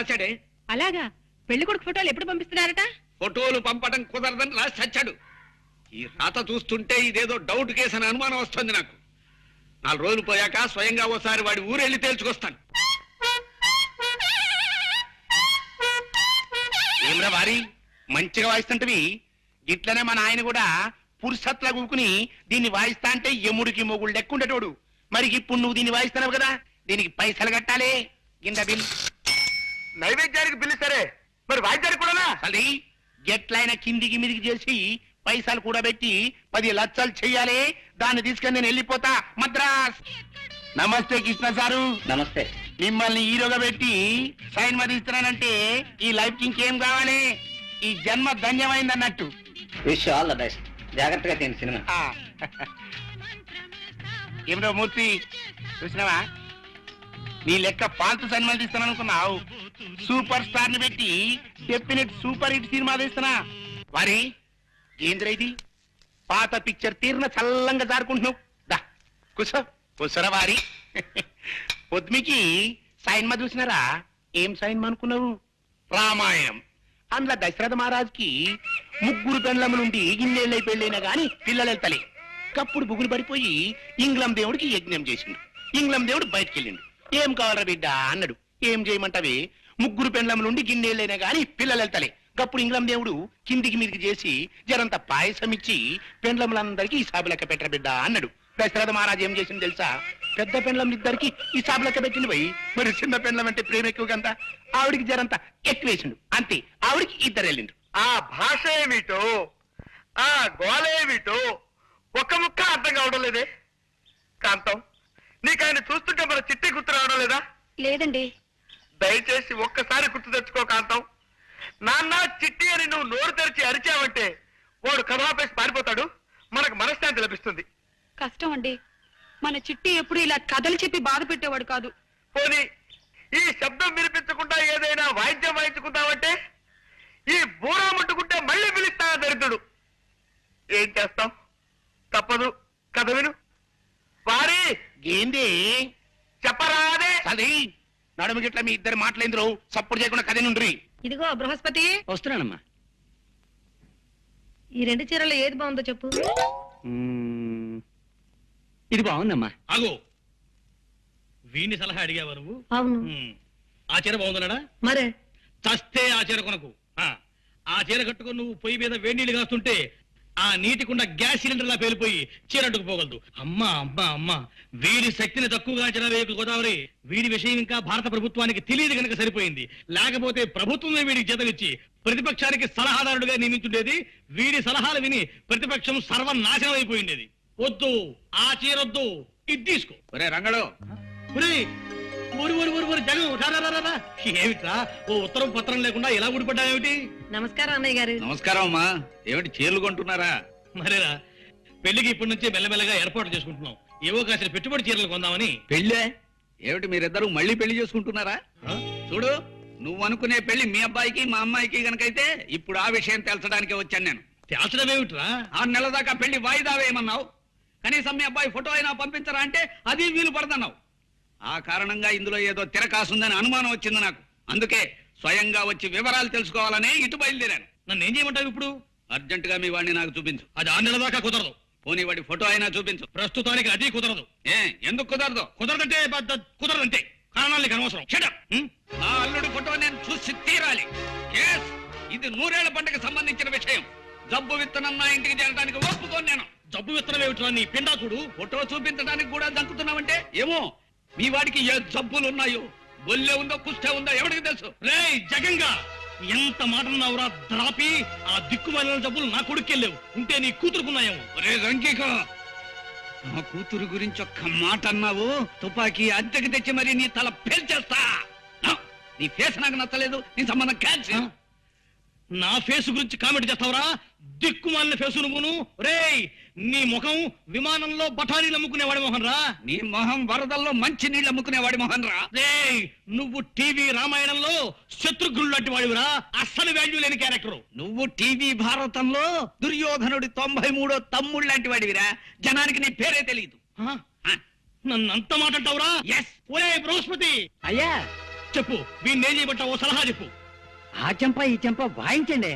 రాశాడే. అలాగా? పెళ్లి కొడుకు ఫోటోలు ఎప్పుడు పంపిస్తున్నారట? ఫోటోలు పంపడం కుదరదని రాసి చచ్చాడు. ఈ రాత చూస్తుంటే ఇదేదో డౌట్ కేసు అని అనుమానం వస్తుంది నాకు. 4 రోజులు పోయాక స్వయంగా ఓసారి వాడి ఊరెళ్ళి తేల్చుకొస్తాను. ఏమ్రా వారి మంచిగా వాయిస్తుంటవి. ఇట్లనే మన ఆయన కూడా పురుషత్లా కూకుని దీన్ని వాయిస్తా అంటే యముడికి మొగుడు లెక్కుండేటోడు. మరి ఇప్పుడు నువ్వు దీన్ని వాయిస్తున్నావు కదా, దీనికి పైసలు కట్టాలి. కింద బిల్. నైవేద్యానికి బిల్లు సరే, మరి వాయిద్యానికి కూడా అది ఎట్లయినా కిందికి మీదికి చేసి పైసలు కూడా పెట్టి 10 లక్షలు చెయ్యాలి. దాన్ని తీసుకొని నేను వెళ్ళిపోతా మద్రాస్. నమస్తే కృష్ణ సారు. నమస్తే. మిమ్మల్ని హీరోగా పెట్టి సైన్ మీద ఇస్తున్నానంటే ఈ లైఫ్ కి ఇంకేం కావాలి? ఈ జన్మ ధన్యమైంది అన్నట్టు. Wish all the best. జాగ్రత్తగా తిని సినిమా. ఏమిటో మూర్తి చూసినావా, నీ లెక్క పాల్తు సినిమాలు తీస్తాను అనుకున్నావు. సూపర్ స్టార్ ని పెట్టి డెఫినెట్ సూపర్ హిట్ సినిమా తీస్తున్నా. వారి ఏంద్ర ఇది? పాత పిక్చర్ తీరిన చల్లంగా జారుకుంటున్నావు. దా కూసో. కూసరా వారి. పొద్దుమికి సైన్మా చూసినారా? ఏం సైన్మా అనుకున్నావు? రామాయణం. అందులో దశరథ మహారాజుకి 3 పెండ్లము నుండి ఇన్నేళ్ళై పెళ్ళైనా గాని పిల్లలు వెళ్తలే. కప్పుడు బుగులు పడిపోయి ఇంగ్లం దేవుడికి యజ్ఞం చేసిండు. ఇంగ్లం దేవుడు బయటికి వెళ్ళిండు. ఏం కావాలరా బిడ్డ అన్నాడు. ఏం చేయమంటావే? 3 పెండ్లము నుండి గిన్నేళ్ళైనా గాని పిల్లలు వెళ్తలే. కప్పుడు ఇంగ్లం దేవుడు కిందికి మీదికి చేసి జరంత పాయసం ఇచ్చి పెండ్లములందరికీ ఈ సాబు లెక్క పెట్టర బిడ్డ అన్నాడు. దశరథ మహారాజు ఏం చేసింది తెలుసా? పెద్ద పెండ్లములిద్దరికి ఈ సాబు లెక్క పెట్టింది పోయి. మరి చిన్న పెండ్లం అంటే ప్రేమ ఎక్కువ కదా, ఆవిడికి జరంత ఎక్కువేసిండు. అంతే, ఆవిడికి 2 వెళ్ళిండు. ఆ భాష ఏమిటో, ఆ గోళ ఏమిటో ఒక్క ముక్క అర్థం కావడం లేదే. కాంతం, నీకు ఆయన చూస్తుంటే మన చిట్టి గుర్తు రావడం లేదా? లేదండి. దయచేసి ఒక్కసారి గుర్తు తెచ్చుకో కాంతం. నాన్న చిట్టి అని నువ్వు నోరు తెరిచి అరిచావంటే వాడు కథాపేసి పారిపోతాడు. మనకు మనశ్శాంతి లభిస్తుంది. కష్టం అండి. మన చిట్టి ఎప్పుడు ఇలా కథలు చెప్పి బాధ పెట్టేవాడు కాదు. పోనీ ఈ శబ్దం వినిపించకుండా ఏదైనా వాయిద్యం వాయించుకుంటావంటే ఈ బూరా ముట్టుకుంటే మళ్ళీ పిలుస్తా దరిద్రుడు. ఏం చేస్తాం, తప్పదు. కథ విను. వారి ఏంది చెప్పరాదే. అది నడుము గిట్ల మీ ఇద్దరు మాటలేంద్రు. సపోర్ట్ చేయకుండా కథ నుండ్రి. ఇదిగో బృహస్పతి, వస్తున్నానమ్మా. ఈ 2 చీరలు ఏది బాగుందో చెప్పు. ఇది బాగుందమ్మా. ఆగో, వీడిని సలహా అడిగావా నువ్వు? అవును. ఆ చీర బాగుందన్నాడా? మరే చస్తే ఆ చీర కొనకు. ఆ చీర కట్టుకుని నువ్వు పొయ్యి మీద వేడి నీళ్ళు కాస్తుంటే ఆ నీటికుండా గ్యాస్ సిలిండర్లా పేలిపోయి చీర అడ్డుకుపోగలదు. అమ్మా అమ్మా అమ్మా, వీడి శక్తిని తక్కువగా అంచనా వేయకు గోదావరి. వీడి విషయం ఇంకా భారత ప్రభుత్వానికి తెలియదు కనుక సరిపోయింది. లేకపోతే ప్రభుత్వమే వీడికి జీతమిచ్చి ప్రతిపక్షానికి సలహాదారుడిగా నియమించుండేది. వీడి సలహాలు విని ప్రతిపక్షం సర్వనాశనం అయిపోయిండేది. వద్దు, ఆ చీరొద్దు, ఇది తీసుకో. ఒరే రంగడు, ఏమిట్రా ఓ ఉత్తరం పత్రం లేకుండా ఇలా ఊడిపడ్డావేమిటి? నమస్కారం అన్నయ్య గారు. నమస్కారం అమ్మా. ఏమిటి చీరలు కొంటున్నారా? మరేరా, పెళ్లికి ఇప్పటి నుంచే మెల్లమెల్లగా ఏర్పాటు చేసుకుంటున్నాం. ఏవో కాసిన పెట్టుబడి చీరలు కొందామని. పెళ్ళే ఏమిటి? మీరిద్దరూ మళ్ళీ పెళ్లి చేసుకుంటున్నారా? చూడు, నువ్వు అనుకునే పెళ్లి మీ అబ్బాయికి మా అమ్మాయికి గనకైతే ఇప్పుడు ఆ విషయం తెలచడానికే వచ్చాను నేను. తేల్చడం ఏమిట్రా? 6 నెలల దాకా పెళ్లి వాయిదా వేయమన్నావు. కనీసం మీ అబ్బాయి ఫోటో అయినా పంపించరా అంటే అది వీలు పడదన్నావు. ఆ కారణంగా ఇందులో ఏదో తిరకాసుందని అనుమానం వచ్చింది నాకు. అందుకే స్వయంగా వచ్చి వివరాలు తెలుసుకోవాలని ఇటు బయలుదేరాను. నన్ను ఏం చేయమంటావు ఇప్పుడు? అర్జెంటుగా మీ వాడిని నాకు చూపించు. అది 6 నెలల దాకా కుదరదు. పోనీ వాడి ఫోటో అయినా చూపించు. ప్రస్తుతానికి అది కుదరదు. ఎందుకు కుదరదు? కుదరదంటే కుదరదంటే కారణాలు నీకు అనవసరం. నా అల్లుడి ఫోటో నేను చూసి తీరాలి. ఇది 100 ఏళ్ల పంటకు సంబంధించిన విషయం. జబ్బు విత్తనం నా ఇంటికి చేరడానికి ఒప్పుకోను నేను. జబ్బు విత్తనం ఏమిట్రా నీ పిండాకుడు? ఫోటో చూపించడానికి కూడా దంకుతున్నావంటే ఏమో మీ వాడికి ఏ జబ్బులు ఉన్నాయో, బొల్లే ఉందో కుష్టే ఉందో ఎవరికి తెలుసు. రేయ్ జగంగా, ఎంత మాట అన్నావురా ద్రాపి? ఆ దిక్కుమాలిన జబ్బులు నా కొడుకెళ్ళేవు ఉంటే నీ కూతురుకున్నాయేమో. రే రంకిక, నా కూతురు గురించి ఒక్క మాట అన్నావు, తుపాకీ అద్దెకి తెచ్చి మరి నీ తల పేల్చేస్తా. నీ ఫేస్ నాకు నచ్చలేదు, నీ సంబంధం క్యాన్సిల్. నా ఫేస్ గురించి కామెంట్ చేస్తావురా? దిక్కుమాలిన ఫేసు నువ్వును. రేయ్, నీ ముఖం విమానంలో బఠానీలు అమ్ముకునేవాడి మొహన్ రా. నీ మొహం వరదల్లో మంచి నీళ్ళు అమ్ముకునేవాడి మొహన్ రా. రేయ్, నువ్వు టీవీ రామాయణంలో శత్రుఘ్నుడు లాంటి వాడివిరా. అస్సలు వాల్యూ లేని క్యారెక్టర్. నువ్వు టీవీ భారతంలో దుర్యోధనుడి 93వ తమ్ముడు లాంటి వాడివిరా. జనానికి నీ పేరే తెలియదు. నన్ను అంత మాట అంటావురా? ఎస్. ఒరే బృహస్పతి, అయ్యా చెప్పు వీణ్ణి ఏం చేయబట్టావో సలహా చెప్పు. ఆ చెంప ఈ చెంప వాయించండి.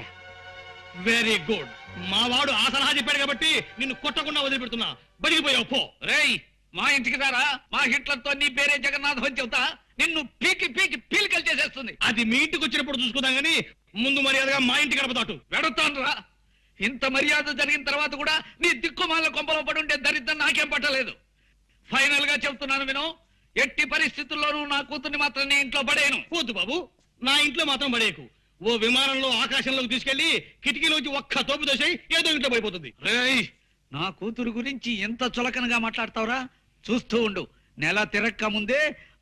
Very good. మా వాడు ఆ సలహా చెప్పాడు కాబట్టి నిన్ను కొట్టకుండా వదిలిపెడుతున్నా. బడిగిపోయావు పో. రేయ్ మా ఇంటికి రారా, మా హిట్లర్తో నీ పేరే జగన్నాథం అని చెబుతా, నిన్ను పీకి పీకి పీలికలు చేసేస్తుంది. అది మీ ఇంటికి వచ్చినప్పుడు చూసుకుందాం గానీ ముందు మర్యాదగా మా ఇంటికి గడపదాటు. వెడుతాను రా. ఇంత మర్యాద జరిగిన తర్వాత కూడా నీ దిక్కుమాల కొంపలో పడుంటే దరిద్రం నాకేం పట్టలేదు. ఫైనల్ గా చెప్తున్నాను విను, ఎట్టి పరిస్థితుల్లోనూ నా కూతుర్ని మాత్రం నీ ఇంట్లో పడేయను. పోద్దు బాబు, నా ఇంట్లో మాత్రం పడేయకు. ఓ విమానంలో ఆకాశంలోకి తీసుకెళ్లి కిటికీలోంచి ఒక్క తోపు దోసేయి, ఏదో ఇంట్లో పడిపోతుంది. రేయ్ నా కూతురు గురించి ఎంత చులకనగా మాట్లాడతావురా? చూస్తూ ఉండు, నెల తిరక్క ముందే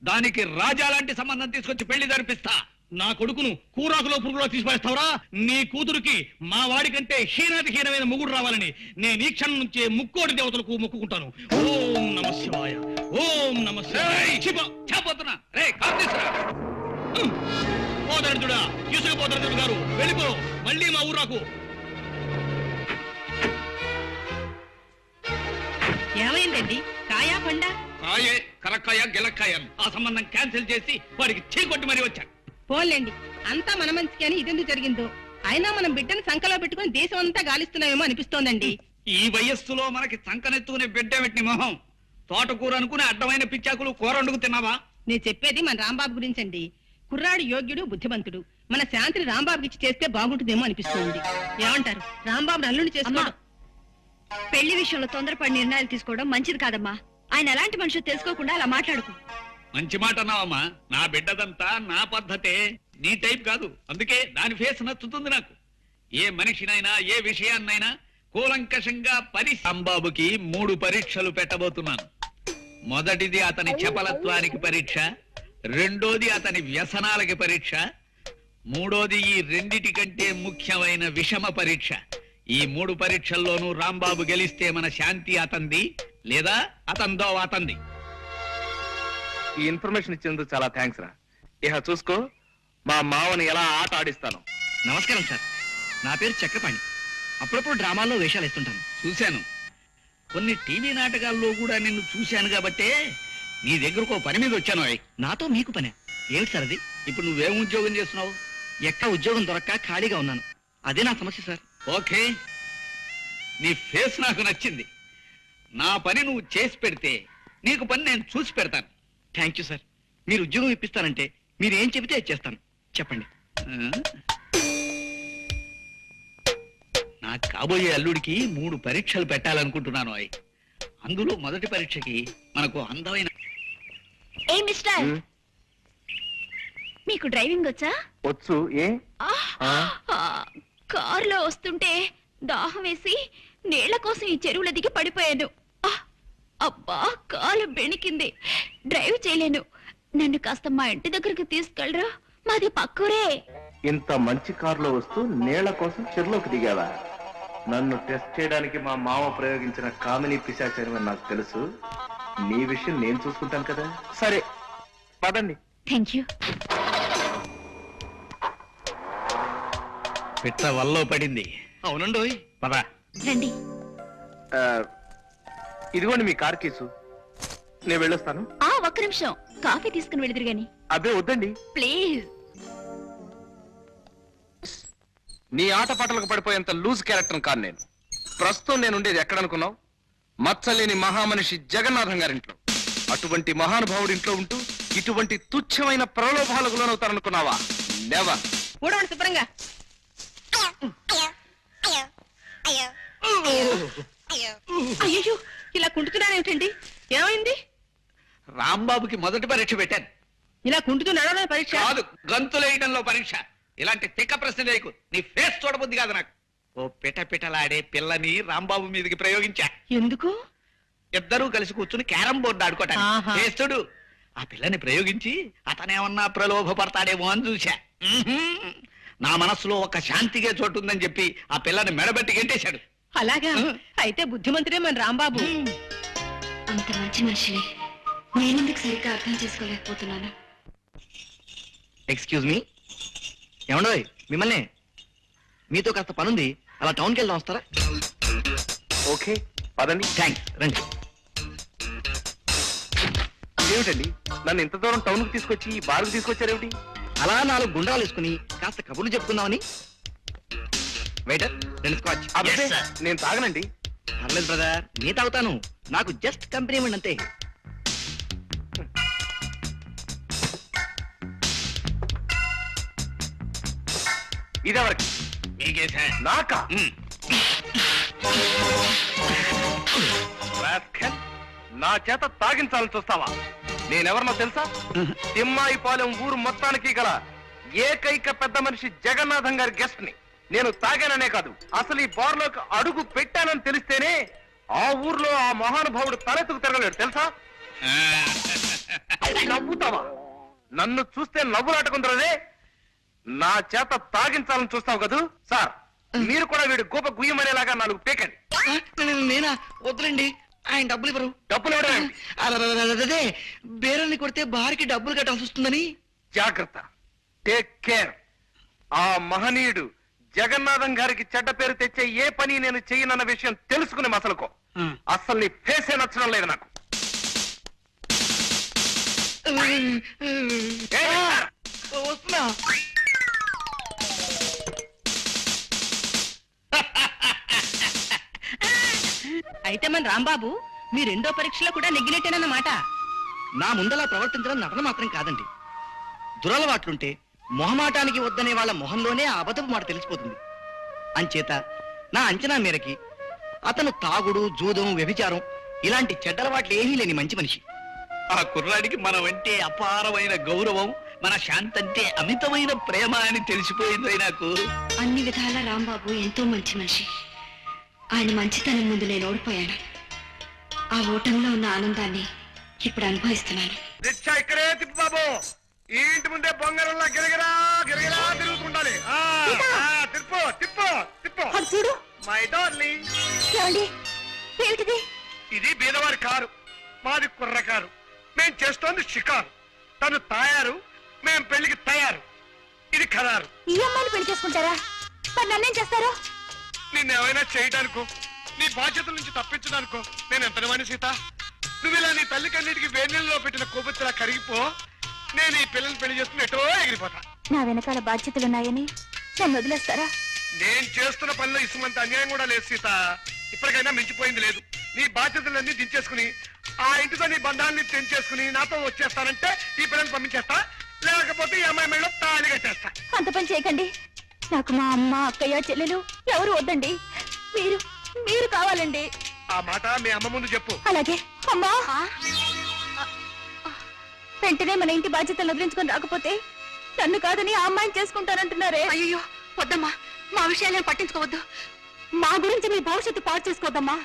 దానికి రాజా లాంటి సంబంధం తీసుకొచ్చి పెళ్లి జరిపిస్తా. నా కొడుకును కూరాకులో పురుగులో తీసిపడేస్తావురా? నీ కూతురుకి మా వాడి కంటే హీనాతి హీనమైన మొగుడు రావాలని నేను ఈ క్షణం నుంచే ముక్కోటి దేవతలకు మొక్కుకుంటాను. ఓం నమ శివాయ, ఓం నమ శివాయ. చెప్పబోతున్నా. రే కార్తీసురా, పోదరుడా, తీసుకుపోదరుడు గారు వెళ్ళిపో, మళ్ళీ మా ఊరాకు. ఏమైందండి? కాయా పండా? కాయే కరక్కాయ గిలక్కాయ ఆ సంబంధం క్యాన్సిల్ చేసి వాడికి చీకొట్టి మరీ వచ్చాను. పోన్లేండి, అంతా మన మంచికి అని ఇదెందుకు జరిగిందో. అయినా మనం బిడ్డను సంకలో పెట్టుకుని దేశం అంతా గాలిస్తున్నామేమో అనిపిస్తోందండి. ఈ వయస్సులో మనకి సంకనెత్తుకునే బిడ్డ పెట్టిన మొహం. తోటకూర అనుకుని అడ్డమైన పిచ్చాకులు కూర వండుకు తిన్నావా? నేను చెప్పేది మన రాంబాబు గురించండి. కుర్రాడు యోగ్యుడు, బుద్ధిమంతుడు. మన శాంతిని రాంబాబుకి ఇచ్చి చేస్తే బాగుంటుందేమో అనిపిస్తోంది. ఏమంటారు? రాంబాబు అల్లుని చేసుకో. పెళ్లి విషయంలో తొందరపడి నిర్ణయాలు తీసుకోవడం మంచిది కాదమ్మా. ఆయన ఎలాంటి మనుషులు తెలుసుకోకుండా అలా మాట్లాడుకో. మంచి మాట అన్నావమ్మా. నా బిడ్డదంతా నా పద్ధతే, నీ టైప్ కాదు. అందుకే దాని ఫేస్ నచ్చుతుంది నాకు. ఏ మనిషినైనా ఏ విషయాన్నైనా కూలంకషంగా రాంబాబుకి 3 పరీక్షలు పెట్టబోతున్నాను. మొదటిది అతని చపలత్వానికి పరీక్ష, రెండోది అతని వ్యసనాలకి పరీక్ష, మూడోది ఈ రెండిటి కంటే ముఖ్యమైన విషమ పరీక్ష. ఈ 3 పరీక్షల్లోనూ రాంబాబు గెలిస్తే మన శాంతి అతంది, లేదా అతందో అతంది. ఈ ఇన్ఫర్మేషన్ ఇచ్చినందుకు చాలా థ్యాంక్స్ రా. ఇహ చూసుకో, మా మావని ఎలా ఆట ఆడిస్తాను. నమస్కారం సార్, నా పేరు చక్రపాణి. అప్పుడప్పుడు డ్రామాల్లో వేషాలు ఇస్తుంటాను. చూశాను, కొన్ని టీవీ నాటకాల్లో కూడా నిన్ను చూశాను కాబట్టే నీ దగ్గరకు పని మీద వచ్చాను. నాతో మీకు పనే ఏమిటి సార్ అది? ఇప్పుడు నువ్వేం ఉద్యోగం చేస్తున్నావు? ఎక్కడ ఉద్యోగం దొరక్క ఖాళీగా ఉన్నాను. అదే నా సమస్య సార్. ఓకే, నీ ఫేస్ నాకు నచ్చింది. నా పని నువ్వు చేసి పెడితే నీకు పని నేను చూసి పెడతాను. Thank you sir. మీరు ఉద్యోగం ఇప్పిస్తానంటే మీరు ఏం చెబితే అది చేస్తాను. చెప్పండి. నా కాబోయే అల్లుడికి 3 పరీక్షలు పెట్టాలనుకుంటున్నాను. అందులో మొదటి పరీక్షకి మనకు అందమైన ఏ మిస్టర్, మీకు డ్రైవింగ్ వచ్చా? వచ్చు. ఏ కారులో వస్తుంటే దాహం వేసి నీళ్ల కోసం ఈ చెరువుల దిగి పడిపోయాను. అబ్బా, కాలు బెణికింది, డ్రైవ్ చేయలేను. నన్ను కాస్త మా ఇంటి దగ్గరికి తీసుకెళ్ళరా? మాది పక్కూరే. ఇంత మంచి కారులో వస్తూ నీళ్ల కోసం చెరువులోకి దిగావా? నన్ను టెస్ట్ చేయడానికి మా మామ ప్రయోగించిన కామిని పిశాచని నాకు తెలుసు. నీ విషయం నేను చూసుకుంటాను కదా. సరే పదండి. Thank you. పిట్ట వల్లో పడింది. అవునండోయ్. పద. రండి. ఇదిగోండి మీ కార్ కేసు. నేను వెళ్ళొస్తాను. ఒక్క నిమిషం, కాఫీ తీసుకుని వెళుదురు గాని. అబ్బే వద్దండి. ప్లీజ్. నీ ఆటపాటలకు పడిపోయేంత లూజ్ క్యారెక్టర్ కాదు నేను. ప్రస్తుతం నేను ఉండేది ఎక్కడనుకున్నావు? మచ్చలేని మహామనిషి జగన్నాథం గారింట్లో. అటువంటి మహానుభావుడి ఇంట్లో ఉంటూ ఇటువంటి తుచ్చమైన ప్రలోభాలకు లోనవుతారనుకున్నావా? నెవర్. ఊడవండి శుభ్రంగా. అయ్యో, ఇలా కుంటున్నానేమిటండి? ఏమైంది? రాంబాబుకి మొదటి పరీక్ష పెట్టాను. ఇలా కుంటుతూ నడవడం పరీక్ష కాదు, గంతులేయడంలో పరీక్ష. ఇలాంటి తిక్క ప్రశ్న లేకు. నీ ఫేస్ చూడబుద్ది కాదు నాకు. ఓ పిటపిటలాడే పిల్లని రాంబాబు మీదకి ప్రయోగించా. ఎందుకు? ఇద్దరూ కలిసి కూర్చుని క్యారం బోర్డు ఆడుకోవటానికి. ఆహా. చేస్తుడు ఆ పిల్లని ప్రయోగించి అతనేమన్నా ప్రలోభపడతాడేమో అని చూశా. నా మనస్సులో ఒక శాంతిగా చోటు ఉందని చెప్పి ఆ పిల్లని మెడబెట్టి గెంటేశాడు. అలాగా? అయితే బుద్ధిమంతుడే మన రాంబాబు. అంత మంచి మనిషిని నేనెందుకు సరిగ్గా అర్థం చేసుకోలేకపోతున్నాను. Excuse me. ఏమండోయ్, మిమ్మల్ని. మీతో కాస్త పనుంది, అలా టౌన్కి వెళ్దాం, వస్తారా? ఓకే పదండి. థ్యాంక్స్, రండి. ఏమిటండి నన్ను ఇంత దూరం టౌన్ కు తీసుకొచ్చి ఈ బార్కు తీసుకొచ్చారేమిటి? అలా 4 గుండ్రాలు వేసుకుని కాస్త కబుర్లు చెప్పుకుందామని. Waiter 2 scotch. అబ్బే, నేను తాగనండి. పర్లేదు బ్రదర్, నీ తాగుతాను. నాకు జస్ట్ కంపెనీ ఇవ్వండి అంతే. ఇదెవరికి? మీకే సార్. నాకా? రాస్కెల్, నా చేత తాగించాలని చూస్తావా? నేనెవరినో తెలుసా? తిమ్మాయిపాలెం ఊరు మొత్తానికి గల ఏకైక పెద్ద మనిషి జగన్నాథం గారి గెస్ట్ ని. నేను తాగాననే కాదు, అసలు ఈ బార్లోకి అడుగు పెట్టానని తెలిస్తేనే ఆ ఊర్లో ఆ మహానుభావుడు తలెత్తుకు తిరగలేడు తెలుసా? నవ్వుతావా? నన్ను చూస్తే నవ్వులాటకుందరదే. నా చేత తాగించాలని చూస్తావు కదూ? సార్, మీరు కూడా వీడు గోప గుయ్యమనేలాగా 4 పేకండి. నేనా? వద్దులండి, ఆయన డబ్బులు ఇవ్వరు. డబ్బులు ఇవ్వడం ఏమిటి? అదే బేరల్ని కొడితే బారికి డబ్బులు కట్టాల్సి వస్తుందని. జాగ్రత్త, టేక్ కేర్. ఆ మహనీయుడు జగన్నాథం గారికి చెడ్డ పేరు తెచ్చే ఏ పని నేను చెయ్యనన్న విషయం తెలుసుకునే మసలుకో. అసలు నీ ఫేసే నచ్చడం లేదు నాకు. వస్తున్నా. అయితే మన రాంబాబు మీ 2వ పరీక్షలో కూడా నెగ్గినట్టేనన్నమాట. నా ముందలా ప్రవర్తించడం నటన మాత్రం కాదండి. దురలవాట్లుంటే మొహమాటానికి వద్దనే వాళ్ళ మొహంలోనే ఆ అబద్ధపు మాట తెలిసిపోతుంది. అంచేత నా అంచనా మేరకి అతను తాగుడు, జూదం, వ్యభిచారం ఇలాంటి చెడ్డలవాట్లు ఏమీ లేని మంచి మనిషి. ఆ కుర్రాడికి మనం అంటే అపారమైన గౌరవం, మన శాంతంటే అమితమైన ప్రేమ అని తెలిసిపోయింది నాకు. అన్ని విధాల రాంబాబు ఎంతో మంచి మనిషి. ఆయన మంచితనం ముందు నేను ఓడిపోయాను. ఆ ఓటంలో ఉన్న ఆనందాన్ని ఇప్పుడు అనుభవిస్తున్నాను. రిక్షా ఇక్కడే తిప్పు బాబు. ఈ ఇంటి ముందే బొంగరంలా గిరగిరా గిరగిరా తిరుగుతుండాలి. తిప్పు తిప్పు తిప్పు. చూడు మై డార్లింగ్. ఏమిటిది? ఇది బీదవారి కారు, మాది కుర్ర కారు. మేం చేస్తోంది షికారు. తను తాయారు, మేం పెళ్లికి తయారు. ఇది ఖరారు. ఈ అమ్మాయిని పెళ్లి చేసుకుంటారా? మరి నన్నేం చేస్తారు? నిన్నేమైనా చేయడానికో, నీ బాధ్యతల నుంచి తప్పించడానికో నేను ఎంతనమని సీత. నువ్వు ఇలా నీ తల్లి కన్నిటికి వేణీళ్ళలో పెట్టిన కోపత్తులా కరిగిపో. నేను ఈ పిల్లల్ని పెళ్లి చేసుకుని ఎటో ఎగిరిపోతా. నా వెనకాల బాధ్యతలున్నాయని నన్ను వదిలేస్తారా? నేను చేస్తున్న పనిలో ఇసుమంత అన్యాయం కూడా లేదు సీత. ఇప్పటికైనా మించిపోయింది లేదు. నీ బాధ్యతలన్నీ దించేసుకుని ఆ ఇంటితో నీ బంధాన్ని తెంచేసుకుని నాతో వచ్చేస్తానంటే ఈ పిల్లల్ని పంపించేస్తా, లేకపోతే ఈ అమ్మాయి మెడలో తాళి కట్టేస్తా. అంత పని చేయకండి. నాకు మా అమ్మ, అక్కయ్య, చెల్లెలు ఎవరు వద్దండి. మీరు మీరు కావాలండి. ఆ మాట మీ అమ్మ ముందు చెప్పు. అలాగే. అమ్మా, వెంటనే మన ఇంటి బాధ్యతలు వదిలించుకొని రాకపోతే నన్ను కాదని ఆ అమ్మాయిని చేసుకుంటానంటున్నారే. అయ్యో వద్దమ్మా, మా విషయాలను పట్టించుకోవద్దు. మా గురించి మీ భవిష్యత్తు పాడు చేసుకోవద్దమ్మా.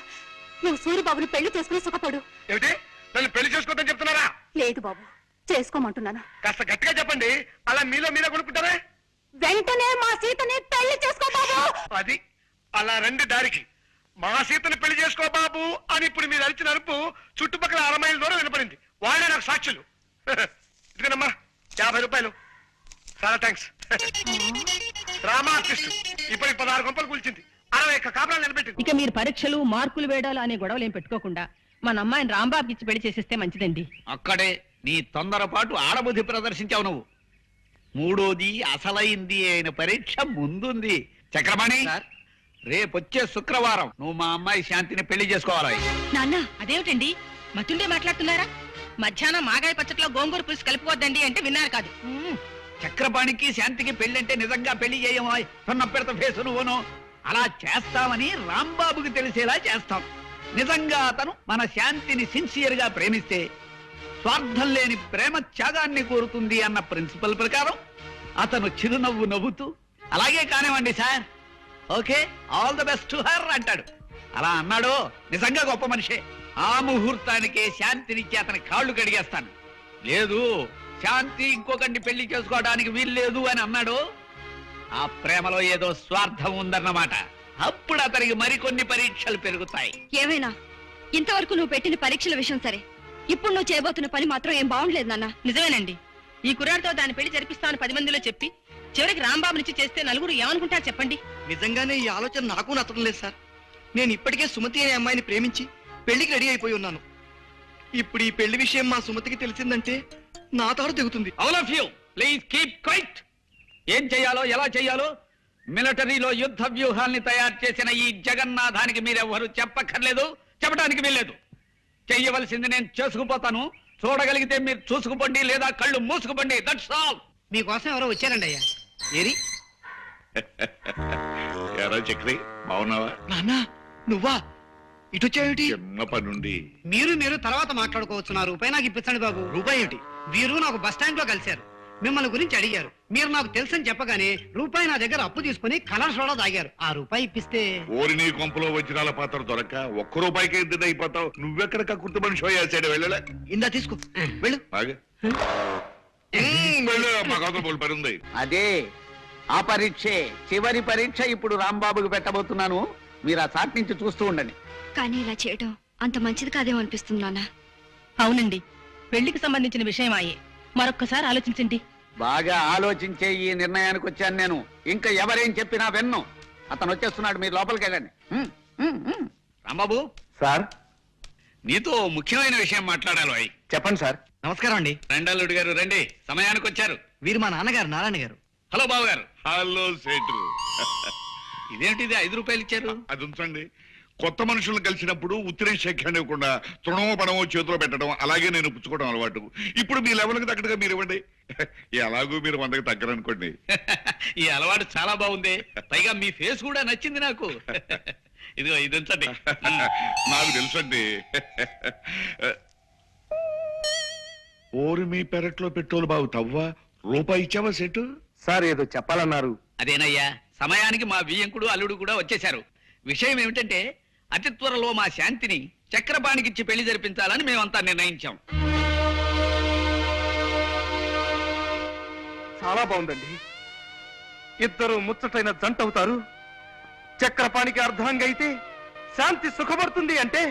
నువ్వు సూర్యబాబుని పెళ్లి చేసుకుని సుఖపడు. ఏమిటి, నన్ను పెళ్లి చేసుకోవద్దని చెప్తున్నారా? లేదు బాబు, చేసుకోమంటున్నాను. కాస్త గట్టిగా చెప్పండి. అలా మీలో మీరే కొనుక్కుంటారే. వెంటనే మా సీతని పెళ్లి చేసుకో బాబు. అది అలా రండి దారికి. మా సీతని పెళ్లి చేసుకో బాబు అని ఇప్పుడు మీరు అరిచిన అరుపు చుట్టుపక్కల 6 మైళ్ళ దూరం వినపడింది. వాళ్ళే నాకు సాక్షులు. ఇదిగోనమ్మా 50 రూపాయలు. చాలా థ్యాంక్స్. డ్రామా ఆర్టిస్ట్ ఇప్పుడు 16 గంపలు కూల్చింది. 60 కాపురాలు నిలబెట్టింది. ఇక మీరు పరీక్షలు, మార్కులు వేయడాలు అనే గొడవలు ఏం పెట్టుకోకుండా మన అమ్మాయిని రాంబాబుకి ఇచ్చి పెళ్లి చేసేస్తే మంచిదండి. అక్కడే నీ తొందరపాటు ఆడబుద్ధి ప్రదర్శించావు నువ్వు. 3వది అసలైంది అయిన పరీక్ష ముందుంది. చక్రపాణి, రేపొచ్చే శుక్రవారం నువ్వు మా అమ్మాయి శాంతిని పెళ్లి చేసుకోవాలి. నాన్న, అదేమిటండి మతుండే మాట్లాడుతున్నారా? మధ్యాహ్నం మాగాయ పచ్చట్లో గోంగూర పులుసు కలుపుకోవద్దండి అంటే విన్నారు కాదు. చక్రపాణికి శాంతికి పెళ్లంటే నిజంగా పెళ్లి చేయమా? తొన్న పెడత ఫేసు నువ్వును. అలా చేస్తామని రాంబాబుకి తెలిసేలా చేస్తాం. నిజంగా అతను మన శాంతిని సిన్సియర్ గా ప్రేమిస్తే స్వార్థం లేని ప్రేమ త్యాగాన్ని కోరుతుంది అన్న ప్రిన్సిపల్ ప్రకారం అతను చిరునవ్వు నవ్వుతూ అలాగే కానివ్వండి sir, okay, all the best to her అంటాడు. అలా అన్నాడు, నిజంగా గొప్ప మనిషే. ఆ ముహూర్తానికే శాంతినిచ్చి అతని కాళ్ళు కడిగేస్తాను. లేదు, శాంతి ఇంకొకరిని పెళ్లి చేసుకోవడానికి వీల్లేదు అని అన్నాడు, ఆ ప్రేమలో ఏదో స్వార్థం ఉందన్నమాట. అప్పుడు అతనికి మరికొన్ని పరీక్షలు పెరుగుతాయి. ఏమైనా ఇంతవరకు నువ్వు పెట్టిన పరీక్షల విషయం సరే, ఇప్పుడు నువ్వు చేయబోతున్న పని మాత్రం ఏం బాగుండలేదు నాన్న. నిజమేనండి. ఈ కుర్రాడితో దాని పెళ్లి జరిపిస్తామని 10 మందిలో చెప్పి చివరికి రాంబాబునిచ్చి చేస్తే నలుగురు ఏమనుకుంటారు చెప్పండి. నిజంగానే ఈ ఆలోచన నాకు నచ్చడం లేదు సార్. నేను ఇప్పటికే సుమతి అనే అమ్మాయిని ప్రేమించి పెళ్లికి రెడీ అయిపోయి ఉన్నాను. ఇప్పుడు ఈ పెళ్లి విషయం మా సుమతికి తెలిసిందంటే నా తాడు దిగుతుంది. All of you please keep quiet. ఏం చేయాలో ఎలా చేయాలో మిలిటరీలో యుద్ధ వ్యూహాల్ని తయారు చేసిన ఈ జగన్నాథానికి మీరెవ్వరూ చెప్పక్కర్లేదు, చెప్పడానికి వీల్లేదు. చెయ్యవలసింది నేను చేసుకుపోతాను. చూడగలిగితే మీరు చూసుకుపోండి, లేదా కళ్ళు మూసుకుపోండి. That's all. మీకోసం ఎవరో వచ్చారండి అయ్యా. ఏరి ఎరా చక్రి, బాగున్నావా? నాన్న నువ్వా? ఇటొచ్చావేమిటి? చిన్న పనుండి. మీరు తర్వాత మాట్లాడుకోవచ్చు. నా రూపాయి నాకు ఇప్పించండి బాబు. రూపాయి ఏమిటి? వీరు నాకు బస్ స్టాండ్ లో కలిశారు. మిమ్మల్ని గురించి అడిగారు. మీరు నాకు తెలుసని చెప్పగానే రూపాయి నా దగ్గర అప్పు తీసుకుని కలర్ సోడా తాగారు. ఆ రూపాయి ఇప్పిస్తే ఓరి నీ కొంపలో వజ్రాల పాత్ర దొరక్క ఒక్క రూపాయికి ఎంత అయిపోతావు. నువ్వెక్కడ కక్కుర్తి మనిషి అయ్యాడు. వెళ్ళలే, ఇందా తీసుకో, వెళ్ళు. బాగా వెళ్ళు, మా కథ పని ఉంది. అదే ఆ పరీక్షే చివరి పరీక్ష ఇప్పుడు రాంబాబుకి పెట్టబోతున్నాను. మీరు ఆ చాట్ నుంచి చూస్తూ ఉండండి. కానీ ఇలా చేయడం అంత మంచిది కాదేమో అనిపిస్తుంది నాన్న. అవునండి, పెళ్లికి సంబంధించిన విషయం ఆయే. మరొక్కసారి ఆలోచించండి. బాగా ఆలోచించే ఈ నిర్ణయానికి వచ్చాను నేను. ఇంకా ఎవరేం చెప్పినా విన్ను. అతను వచ్చేస్తున్నాడు, మీరు లోపలికి వెళ్ళండి. రాంబాబు, సార్ నీతో ముఖ్యమైన విషయం మాట్లాడాలి. అయ్యి చెప్పండి సార్. నమస్కారం అండి. రెండల్లుడు గారు రండి, సమయానికి వచ్చారు. వీరు మా నాన్నగారు నారాయణ గారు. హలో బాబు గారు. హలో సేటు. ఇదేంటిది 5 రూపాయలు ఇచ్చారు? అది ఉంచండి. కొత్త మనుషులను కలిసినప్పుడు ఉత్తిరే శేఖ ఇవ్వకుండా తృణమో పడమో చేతిలో పెట్టడం, అలాగే నేను పుచ్చుకోవడం అలవాటు. ఇప్పుడు మీ లెవెల్కి తగ్గట్టుగా మీరు ఇవ్వండి. ఎలాగూ మీరు 100కి తగ్గరనుకోండి. ఈ అలవాటు చాలా బాగుంది. పైగా మీ ఫేస్ కూడా నచ్చింది నాకు. ఇదిగో ఇది ఉంచండి. నాకు తెలుసండి. ఓరి మీ పెరట్లో పెట్రోలు బాగు తవ్వా. రూపాయి ఇచ్చావా సెటు? సార్ ఏదో చెప్పాలన్నారు. అదేనయ్యా, సమయానికి మా బియ్యంకుడు అల్లుడు కూడా వచ్చేశారు. విషయం ఏమిటంటే అతి త్వరలో మా శాంతిని చక్రపాణికిచ్చి పెళ్లి జరిపించాలని మేమంతా నిర్ణయించాం. చాలా బాగుందండి. ఇద్దరు ముచ్చటైన జంట అవుతారు. చక్రపాణికి అర్ధాంగ అయితే శాంతి సుఖపడుతుంది అంటే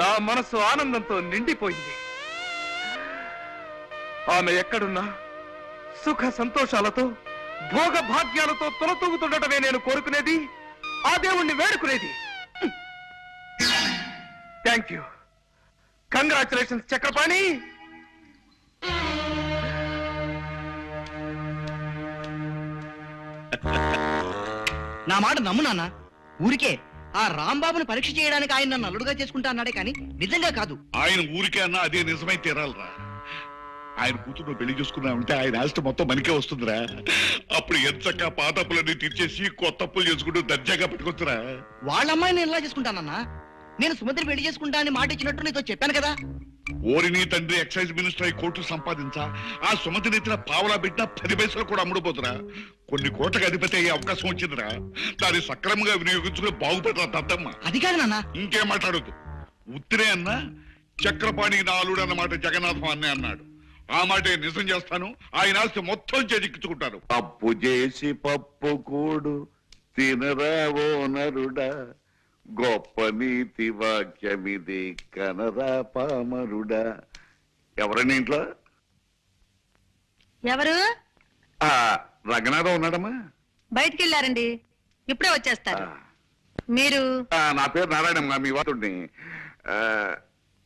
నా మనసు ఆనందంతో నిండిపోయింది. ఆమె ఎక్కడున్నా సుఖ సంతోషాలతో భోగ భాగ్యాలతో తొలతూగుతుండటమే నేను కోరుకునేది, ఆ దేవుణ్ణి వేడుకునేది. Thank you, congratulations Chakrapani. నా మాట నమ్ము నాన్న. ఊరికే ఆ రాంబాబుని పరీక్ష చేయడానికి ఆయన నన్ను అల్లుడుగా చేసుకుంటా అన్నాడే కానీ నిజంగా కాదు. ఆయన ఊరికే అన్నా అదే నిజమై తీరాలరా. ఆయన కూతురు పెళ్లి చూసుకున్నామంటే ఆయన ఆస్తి మొత్తం మనకే వస్తుందిరా. అప్పుడు ఎంచక్క పాత అప్పులన్నీ తీర్చేసి కొత్త అప్పులు చేసుకుంటూ దర్జాగా పెట్టుకొచ్చురా. వాళ్ళ అమ్మాయిని నేను ఎలా చేసుకుంటానన్నా? నేను సుమతిని పెళ్లి చేసుకుంటా అని మాట ఇచ్చినట్టు నీతో చెప్పాను కదా. ఓరి నీ తండ్రి ఎక్సైజ్ మినిస్టర్ అయి కోట్లు సంపాదించా ఆ సుమతి నెత్తిన పావలా పెట్టినా 10 పైసలు కూడా అమ్ముడుపోతురా. కొన్ని కోట్లకు అధిపతి అయ్యే అవకాశం వచ్చిందిరా. దాన్ని సక్రమంగా వినియోగించుకుని బాగుపడరా దత్తమ్మ. అది కాదు నాన్న. ఇంకేం మాట్లాడద్దు. ఉత్తిరే అన్నా చక్రపాణికి నా అల్లుడు అన్నమాట జగన్నాథం అన్నే అన్నాడు. ఆ మాటే నిజం చేస్తాను. ఆయన ఆస్తి మొత్తం చేజిక్కించుకుంటారు. అప్పు చేసి పప్పు కూడు తినరావో నరుడా, గొప్ప నీతి వాక్యమిది కనరా పామరుడా. ఎవరైనా ఇంట్లో? ఎవరు? రంగనాథం ఉన్నాడమ్మా? బయటికి వెళ్ళారండి, ఇప్పుడే వచ్చేస్తారు. మీరు? నా పేరు నారాయణమ్మ, మీ వాడుని.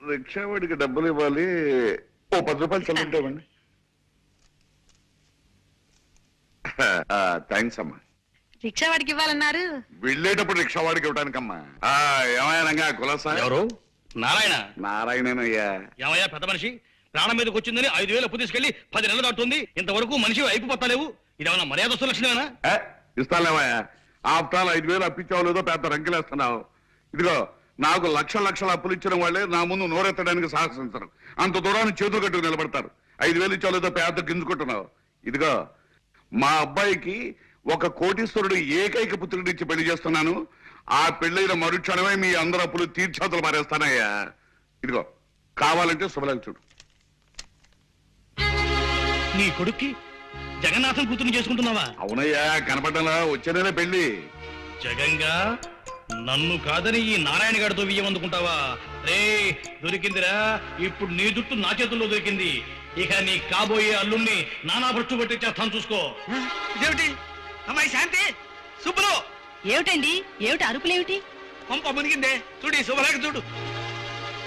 రిక్షావాడికి డబ్బులు ఇవ్వాలి, ఓ 10 రూపాయలు చల్లుంటామండి. థ్యాంక్స్ అమ్మా. రిక్షావాడికి ఇవ్వాలన్నారు? వెళ్ళేటప్పుడు రిక్షావాడికి ఇవ్వడానికమ్మా. ఏమయ్యానంగా కులసా? ఎవరు? నారాయణ. నారాయణనయ్యా. ఏమయ్యా పెద్ద మనిషి, ప్రాణం మీదకి వచ్చిందని 5,000 అప్పు తీసుకెళ్లి 10 నెలలు దాటుతుంది. ఇంతవరకు మనిషి వైపు పత్తలేవు. ఇదేమన్నా మర్యాద లక్షణమేనా? ఇస్తాలేమయ్యా. ఆఫ్టర్ ఆల్ 5,000 అప్పించావు లేదో పెద్ద రంకెలేస్తున్నావు. ఇదిగో నాకు లక్షల అప్పులు ఇచ్చిన వాళ్ళే నా ముందు నోరెత్తడానికి సాహసించరు. అంత దూరాన్ని చేతులు కట్టుకు నిలబడతారు. 5,000 ఇచ్చావు లేదో పెద్ద గింజుకుంటున్నావు. ఇదిగో మా అబ్బాయికి ఒక కోటీశ్వరుడు ఏకైక పుత్రుడిచ్చి పెళ్లి చేస్తున్నాను. ఆ పెళ్లైన మరుక్షణమే మీ అందరు అప్పులు తీర్చాతలు మారేస్తానయ్యా. ఇదిగో కావాలంటే శుభలేఖ చూడు. నీ కొడుక్కి జగన్నాథం కూతురు చేసుకుంటున్నావా? అవునయ్యా, కనపడ్డా వచ్చే నెల పెళ్లి. జగంగా నన్ను కాదని ఈ నారాయణ గారితో బియ్యం అందుకుంటావా? రే దొరికిందిరా, ఇప్పుడు నీ జుట్టు నా చేతుల్లో దొరికింది. ఇక నీ కాబోయే అల్లుణ్ణి నానా భ్రష్టు పెట్టి చేస్తాను చూసుకో. ఇదేమిటి అమ్మాయి శాంతి? శుభ్రు ఏమిటండి? ఏమిటి అరుపులేమిటి? పంప మునిగిందే. చూడు ఈ శుభలేఖ చూడు.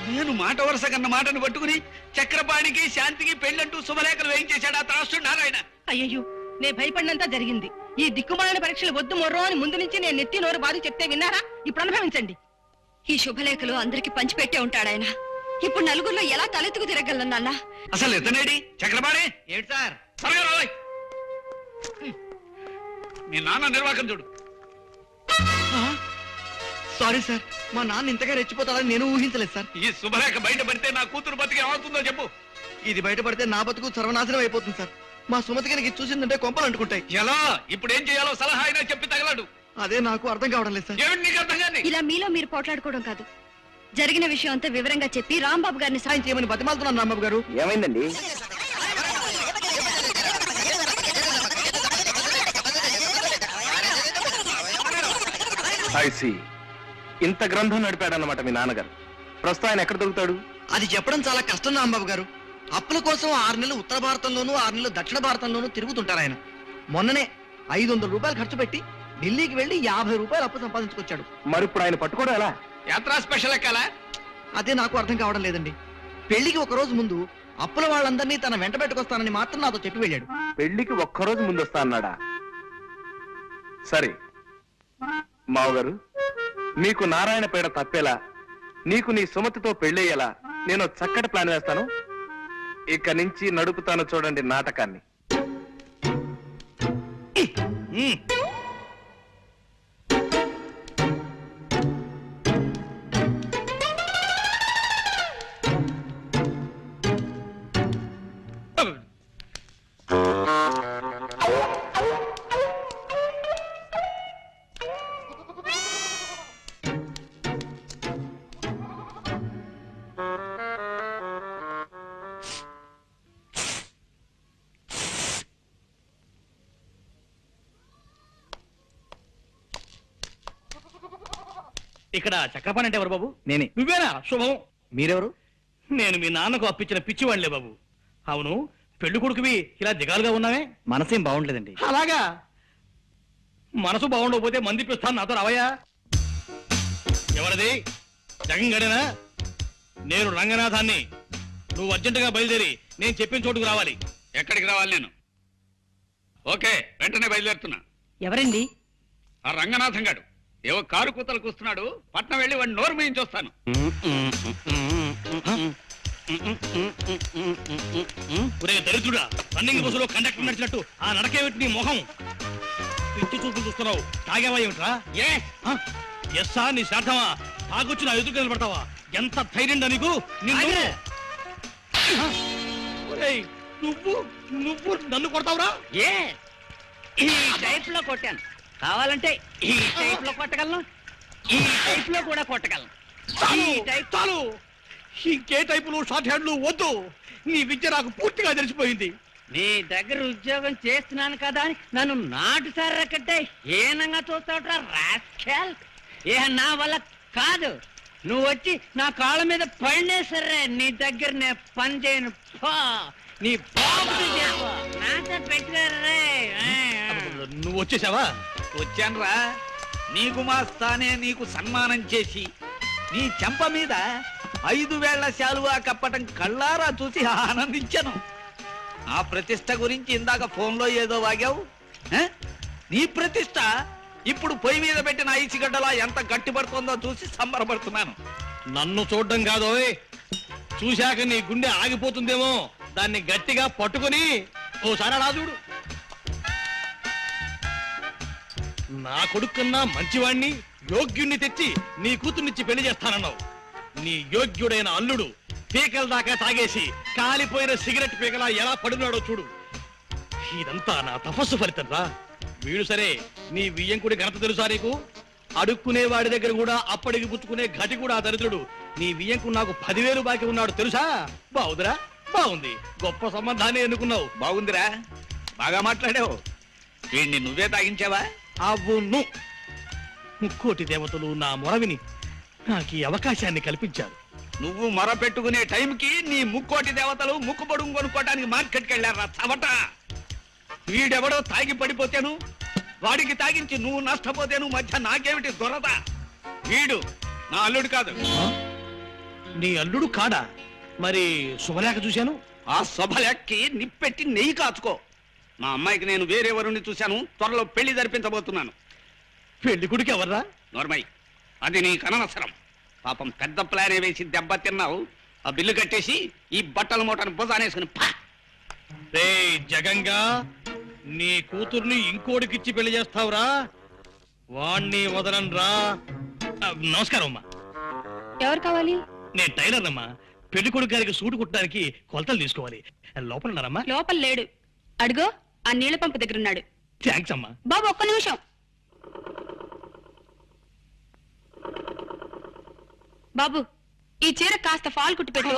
నేను మాట వరుస కన్న మాటను పట్టుకుని చక్రపాణికి శాంతికి పెళ్ళంటూ శుభలేఖలు వేయించేశాడు ఆ త్రాసుడు నారాయణ. అయ్యయ్యో, నే భయపడినంతా జరిగింది. ఈ దిక్కుమాలిన పరీక్షలు వద్దు మొర్రో అని ముందు నుంచి నేను నెత్తి నోరు బాధ చెప్తే విన్నారా? ఇప్పుడు అనుభవించండి. ఈ శుభలేఖలు అందరికి పంచిపెట్టే ఉంటాడాయన. ఇప్పుడు నలుగురిలో ఎలా తలెత్తుకు తిరగలను నాన్న? అసలు ఎత్తనేడి చక్రపాణి? ఏమిటి సార్? త్వరగా రావాలి. మీ నాన్న నిర్వాకం చూడు. సారీ సార్, మా నాన్న ఇంతగా రెచ్చిపోతాడని నేను ఊహించలేదు సార్. ఈ శుభలేఖ బయట పడితే నా కూతురు బతికి ఏమవుతుందో చెప్పు. ఇది బయటపడితే నా బతుకు సర్వనాశనం అయిపోతుంది సార్. మా సుమతి గారికి చూసిందంటే కొంపలు అంటుకుంటాయి. ఎలా? ఇప్పుడు ఏం చేయాలో సలహా అయినా చెప్పి తగలడు. అదే నాకు అర్థం కావడం లేదు సార్. ఏమిటి నీకు అర్థం కాని? ఇలా మీలో మీరు పోట్లాడుకోవడం కాదు, జరిగిన విషయం అంతా వివరంగా చెప్పి రాంబాబు గారిని సాయం చేయమని బతిమాలుతున్నాను రాంబాబు గారు. ఏమైందండి? ఐసి ఇంత గ్రంథం నడిపాడన్నమాట మీ నాన్నగారు. ప్రస్తుతం ఆయన ఎక్కడ దొరుకుతాడు? అది చెప్పడం చాలా కష్టం రాంబాబు గారు. అప్పుల కోసం 6 నెలలు ఉత్తర భారతంలోనూ 6 నెలలు దక్షిణ భారతంలోనూ తిరుగుతుంటారు ఆయన. మొన్ననే 500 రూపాయలు ఖర్చు పెట్టి ఢిల్లీకి వెళ్లి 50 రూపాయలు అప్పు సంపాదించుకొచ్చాడు. మరి ఇప్పుడు ఆయన పట్టుకోవడం ఎలా? యాత్రా స్పెషల్ ఎక్కాలా? అదే నాకు అర్థం కావడం లేదండి. పెళ్లికి ఒక రోజు ముందు అప్పుల వాళ్ళందరినీ తన వెంట పెట్టుకొస్తానని మాత్రం నాతో చెప్పి వెళ్ళాడు. పెళ్లికి ఒక్కరోజు ముందు వస్తా అన్నాడా? సరే మావగారు, నీకు నారాయణ పేడ తప్పేలా, నీకు నీ సుమతితో పెళ్ళయ్యేలా నేను చక్కటి ప్లాన్ వేస్తాను. ఇక నుంచి నడుపుతాను చూడండి నాటకాన్ని. ఇక్కడ చక్రపాణి అంటే ఎవరు బాబు? నేనే. నువ్వేనా? శుభం. మీరెవరు? నేను మీ నాన్నకు అప్పించిన పిచ్చివాళ్లే బాబు. అవును, పెళ్లి కొడుకువి ఇలా దిగాలుగా ఉన్నావే? మనసేం బాగుండలేదండి. అలాగా? మనసు బాగుండకపోతే మంది పిస్తాను, నాతో రావయ్యా. ఎవరది? జగన్ గడేనా? నేను రంగనాథాన్ని. నువ్వు అర్జెంటుగా బయలుదేరి నేను చెప్పిన చోటుకు రావాలి. ఎక్కడికి రావాలి నేను? ఓకే, వెంటనే బయలుదేరుతున్నా. ఎవరండి? ఆ రంగనాథం గాడు ఏవో కారు కూతలు కూస్తున్నాడు. పట్నం వెళ్ళి వాడిని నోరు మేయించి వస్తాను. ఒరే దరిద్రుడా, రన్నింగ్ బస్సులో కండక్టర్ నడిచినట్టు ఆ నడకేమిటి నీ మొహం? పిచ్చి చూపులు చూస్తున్నావు. తాగేవా ఏమిట్రా? ఎస్సా నీ శ్రాద్ధమా? తాగొచ్చి నా ఎదురు నిలబడతావా? ఎంత ధైర్యం నీకు? నువ్వు నన్ను కొడతావురా? ఏ ఈ టైప్ లో కొట్టాను. కావాలంటే ఈ టైప్ లో కొట్టగలను, ఈ టైప్ లో కూడా కొట్టగలను. చాలు, ఇంకే టైపులు షార్ట్ హ్యాండ్లు వద్దు. నీ విద్య నాకు పూర్తిగా తెలిసిపోయింది. నీ దగ్గర ఉద్యోగం చేస్తున్నాను కదా అని నన్ను నాటు సర్రకట్టే హీనంగా చూస్తావుట్రా రాస్కెల్. ఏ నా వల్ల కాదు. నువ్వు వచ్చి నా కాళ్ళ మీద పడినే సరే నీ దగ్గర నేను పని చేయను. నీ బాబు నాతో పెట్టుకోరే. నువ్వు వచ్చేసావా? వచ్చానురా. నీకు మా స్థానే నీకు సన్మానం చేసి నీ చెంప మీద 5 వేళ్ల శాలువా కప్పటం కళ్ళారా చూసి ఆనందించాను. ఆ ప్రతిష్ట గురించి ఇందాక ఫోన్లో ఏదో వాగావు. నీ ప్రతిష్ట ఇప్పుడు పొయ్యి మీద పెట్టిన ఐసిగడ్డలా ఎంత గట్టిపడుతుందో చూసి సంబరపడుతున్నాను. నన్ను చూడ్డం కాదో, చూశాక నీ గుండె ఆగిపోతుందేమో. దాన్ని గట్టిగా పట్టుకుని ఓసారి అలా చూడు. నా కొడుకున్నా మంచివాణ్ణి, యోగ్యుణ్ణి తెచ్చి నీ కూతుర్నిచ్చి పెళ్లి చేస్తానన్నావు. నీ యోగ్యుడైన అల్లుడు పీకల దాకా తాగేసి కాలిపోయిన సిగరెట్ పీకలా ఎలా పడున్నాడో చూడు. ఇదంతా నా తపస్సు ఫలితం రా. వీడు సరే, నీ వియ్యంకుడి ఘనత తెలుసా నీకు? అడుక్కునే వాడి దగ్గర కూడా అప్పటికి పుచ్చుకునే గటి కూడా దరిద్రుడు. నీ వియ్యంకు నాకు 10,000 బాకీ ఉన్నాడు తెలుసా? బాగుందిరా, బాగుంది. గొప్ప సంబంధాన్ని ఎన్నుకున్నావు. బాగుందిరా, బాగా మాట్లాడావు. వీడిని నువ్వే తాగించావా? అవును. ముక్కోటి దేవతలు నా మొరవిని నాకు ఈ అవకాశాన్ని కల్పించారు. నువ్వు మొర పెట్టుకునే టైంకి నీ ముక్కోటి దేవతలు ముక్కు పొడుగు కొనుక్కోవడానికి మార్కెట్కి వెళ్ళారా చవట. వీడెవడో తాగి పడిపోతేను, వాడికి తాగించి నువ్వు నష్టపోతేను మధ్య నాకేమిటి దొరద. వీడు నా అల్లుడు కాదు. నీ అల్లుడు కాడా? మరి శుభలేఖ చూశాను. ఆ శుభలేఖకి నిప్పెట్టి నెయ్యి కాచుకో. మా అమ్మాయికి నేను వేరే వరుణ్ణి చూశాను. త్వరలో పెళ్లి జరిపించబోతున్నాను. పెళ్లి కొడుకు ఎవర్రా? నోర్మై, అది నీకు అనవసరం. పాపం పెద్ద ప్లానే వేసి దెబ్బ తిన్నావు. ఆ బిల్లు కట్టేసి ఈ బట్టల మూటను భుజానేసుకుని పా. రే జగంగా, నీ కూతుర్ని ఇంకోడికిచ్చి పెళ్లి చేస్తావురా? వాణ్ణి వదలనరా. నమస్కారం అమ్మా. ఎవరు కావాలి? నేను టైలర్ అమ్మా. పెళ్లి కొడుకు గారికి సూటు కుట్టడానికి కొలతలు తీసుకోవాలి. లోపల ఉన్నారమ్మా? లోపల లేడు. అడుగో, ఆ నీళ్ల పంపు దగ్గర ఉన్నాడు. థ్యాంక్స్ అమ్మా. బాబు ఒక్క నిమిషం. బాబు, ఈ చీర కాస్త ఫాల్ కుట్టిపెట్టు.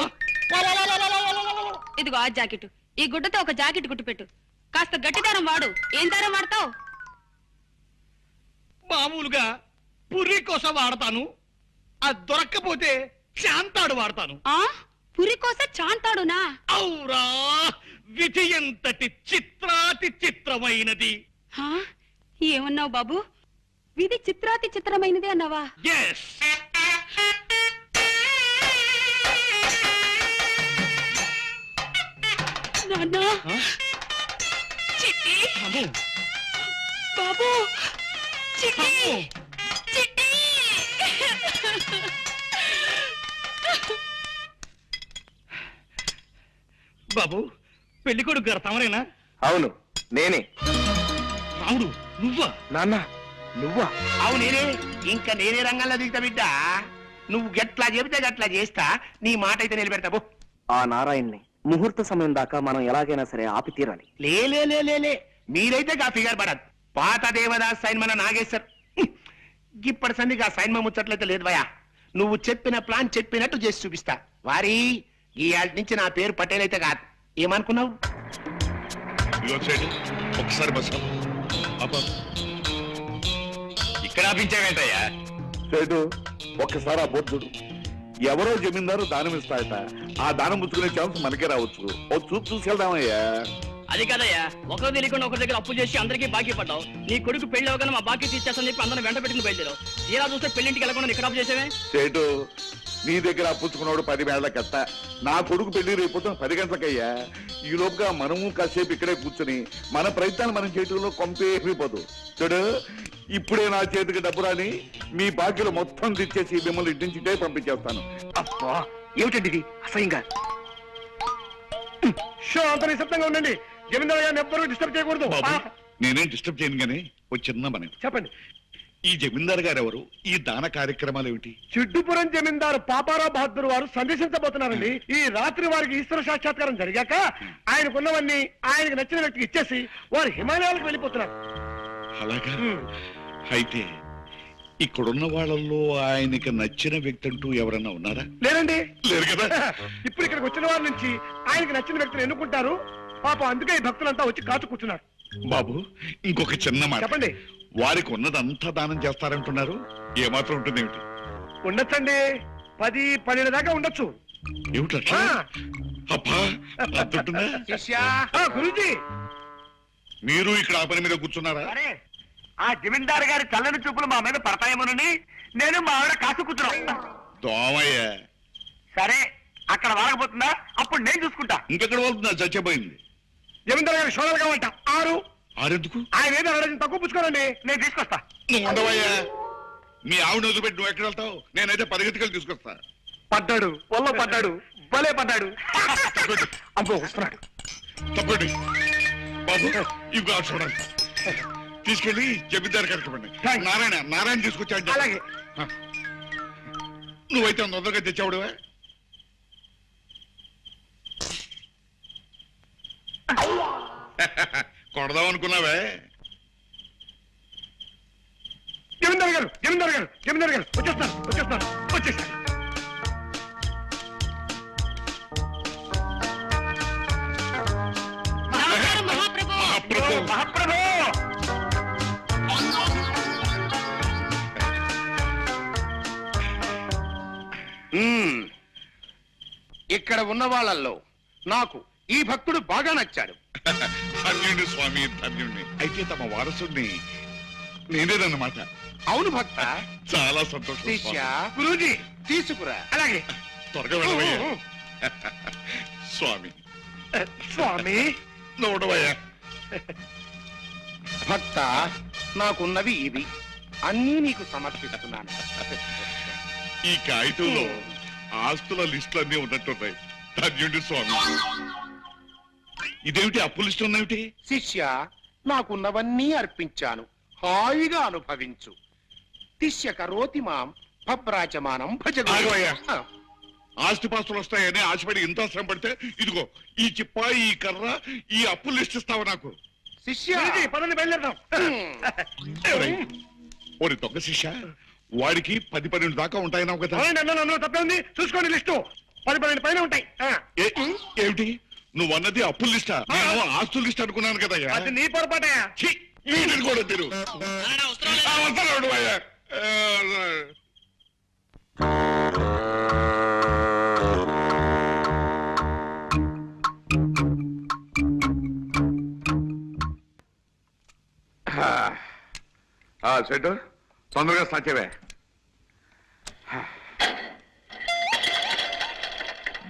ఇదిగో ఆ జాకెట్. ఈ గుడ్డతో ఒక జాకెట్ కుట్టిపెట్టు. కాస్త గట్టి దారం వాడు. ఏం దారం వాడతావు? మామూలుగా పుర్రి కోసం వాడతాను. అది దొరక్కపోతే శాంతాడు వాడతాను. ఆ పురి కోసం చాంతాడునా? అవురా, విధి ఎంతటి చిత్రాతి చిత్రమైనది. ఏమన్నావు బాబు? విధి చిత్రాతి చిత్రమైనది అన్నావా? ఎస్. నాన్నా, చిట్టి బాబు, చిట్టి చిట్టి. బాబు, పెళ్లి కొడుకు గారు తమరేనా? అవును, నేనే. రాముడు, నువ్వా? నాన్న, నువ్వా? అవు నేనే. ఇంకా నేనే రంగంలో దిగుతా బిడ్డ. నువ్వు గట్లా చెబితే గట్లా చేస్తా. నీ మాట అయితే నిలబెడతావు. ఆ నారాయణ్ణి ముహూర్త సమయం దాకా మనం ఎలాగైనా సరే ఆపి తీరాలి. లే మీరైతే గా ఫిగర్ పడదు. పాత దేవదాస్ సైన్ మన నాగేశ్వర్ ఇప్పటి సందిగా సైన్ ముచ్చట్లయితే లేదు భయా. నువ్వు చెప్పిన ప్లాన్ చెప్పినట్టు చేసి చూపిస్తా. వారి ఈ ఆటి నుంచి నా పేరు పటేల్ అయితే కాదు. ఏమనుకున్నావు? ఒకసారి బస్ ఇక్కడ ఆపించావేంటయ్యా? సేటు ఒక్కసారి ఆ బోర్డు చూడు. ఎవరో జమీందారు దానం ఇస్తాయట. ఆ దానం పుచ్చుకునే ఛాన్స్ మనకే రావచ్చు. ఓ చూపు చూసుకెళ్దామయ్యా. అది కదయ్యా, ఒకరు తెలియకుండా ఒకరి దగ్గర అప్పు చేసి అందరికీ బాకీ పడ్డావు. నీ కొడుకు పెళ్లి అవగానే మా బాకీ తీర్చేస్తానని చెప్పి అందరం వెంట పెట్టింది బయలుదేరావు. తీరా చూస్తే పెళ్లింటికి వెళ్ళకుండా ఇక్కడ అప్పు చేసేవే. సేటు నీ దగ్గర అప్పుచ్చుకున్నాడు 10 వేళ్ల కట్ట. నా కొడుకు పెళ్లి రేపు 10 గంటలకయ్యా. ఈ లోపుగా మనము కాసేపు ఇక్కడే కూర్చుని మన ప్రయత్నాలు మనం చేయడంలో కొంపేపోదు. చూడు, ఇప్పుడే నా చేతికి డబ్బు రాని మీ బాకీలు మొత్తం తెచ్చేసి మిమ్మల్ని ఇంటి నుంచి ఇటే పంపించేస్తాను. అబ్బా, ఏమిటండి ఇది అసహ్యంగా? అంత నిశ్శబ్దంగా ఉండండి. జమీందారు గారిని ఎవ్వరూ డిస్టర్బ్ చేయకూడదు. నేనేం డిస్టర్బ్ చేయను గానీ ఓ చిన్న మనం. చెప్పండి. ఈ జమీందారు గారు ఎవరు? ఈ దాన కార్యక్రమాలు ఏమిటి? చిడ్డుపురం జమీందారు పాపారావు బహదూర్ వారు సందేశించబోతున్నారండి. ఈ రాత్రి వారికి ఈశ్వర సాక్షాత్కారం జరిగాక ఆయనకున్నవన్నీ ఆయనకు నచ్చిన వ్యక్తికి ఇచ్చేసి వారు హిమాలయాలకు వెళ్ళిపోతున్నారు. అలాగా? అయితే ఇక్కడున్న వాళ్ళల్లో ఆయనకి నచ్చిన వ్యక్తి అంటూ ఎవరన్నా ఉన్నారా? లేరండి. లేరు కదా. ఇప్పుడు ఇక్కడికి వచ్చిన వారి నుంచి ఆయనకు నచ్చిన వ్యక్తిని ఎన్నుకుంటారు. పాపం అందుకే ఈ భక్తులంతా వచ్చి కాచు కూర్చున్నారు. బాబు, ఇంకొక చిన్న మాట చెప్పండి. వారికి ఉన్నదంతా దానం చేస్తారంటున్నారు. ఏమాత్రం ఉంటుంది ఏమిటి? ఉండొచ్చండి, 10-12 దాకా ఉండొచ్చు. ఏమిటట్లా? అబ్బా, అంతుంటుందా? గురూజీ, మీరు ఇక్కడ ఆ పని మీద కూర్చున్నారా? ఆ జమీందారు గారి చల్లని చూపులు మా మీద పడతాయేమోనని నేను మా ఆవిడ కాసు కూర్చున్నా. దోమయ్య. సరే, అక్కడ వాడకపోతుందా? అప్పుడు నేను చూసుకుంటా. ఇంకెక్కడ వెళ్తుందా? చచ్చిపోయింది. జమీందారు గారి షోడలు కావంట 6. ఆరెందుకు? ఆయన ఏదో అడగని తక్కువ పుచ్చుకోనండి. నేను తీసుకొస్తా. నువ్వు ఉండవయ్యా. మీ ఆవిడ వదిలిపెట్టి నువ్వు ఎక్కడ వెళ్తావు? నేనైతే 10 గంటలు తీసుకొస్తా. పడ్డాడు, ఒళ్ళో పడ్డాడు, భలే పడ్డాడు. అబ్బో వస్తున్నాడు. తప్పండి బాబు, ఇవి చూడండి. తీసుకెళ్ళి జమీందారు కరెక్ట్. నారాయణ తీసుకొచ్చాడు. అలాగే. నువ్వైతే తొందరగా తెచ్చావుడువే. కొడదాం అనుకున్నావే. జమీందారు గారు వచ్చేస్తాను. మహాప్రభు, ఇక్కడ ఉన్న వాళ్ళల్లో నాకు ఈ భక్తుడు బాగా నచ్చాడు. ధన్యుణ్ణి స్వామి, ధన్యుణ్ణి. అయితే తమ వారసుడిని నేనేదన్నమాట. అవును భక్త. చాలా సంతోషం. శిష్య, గురూజీ తీసుకురా. అలాగే. త్వరగా వెళ్ళవయ్యా. స్వామి స్వామి నోడవయ్యా. భక్త నాకున్నవి ఇవి అన్నీ నీకు సమర్పిస్తున్నాను. ఈ కాగితంలో ఆస్తుల లిస్టులు అన్నీ ఉన్నట్టున్నాయి. ధన్యుడి స్వామి. ఇదేమిటి అప్పు లిస్టు ఉన్నేమిటి? శిష్య నాకున్నవన్నీ అర్పించాను, హాయిగా అనుభవించు. శిష్య కరోతి మాం భద్రాచమానం ఆగవయ్యా. భజ. ఆస్తిపాస్తులు వస్తాయని ఆశపడి ఇంత శ్రమ పడితే ఇదిగో ఈ చిప్ప, ఈ కర్ర, ఈ అప్పు లిస్ట్ ఇస్తావా నాకు? శిష్య పదండి బయలుదేరదాం. ఓరి దొంగ శిష్య, వాడికి 10-12 దాకా ఉంటాయన్నావు కదా. అందులో తప్పే ఉంది, చూసుకోండి లిస్టు 10-12 పైన ఉంటాయి. ఏమిటి నువ్వు అన్నది అప్పు లిస్టా? నేను ఆస్తుల లిస్ట్ అనుకున్నాను కదా. అది నీ పొరపాటే. కూడా తిరు వస్తాడు అయ్యా. సెటు తొందరగా సాచేవే.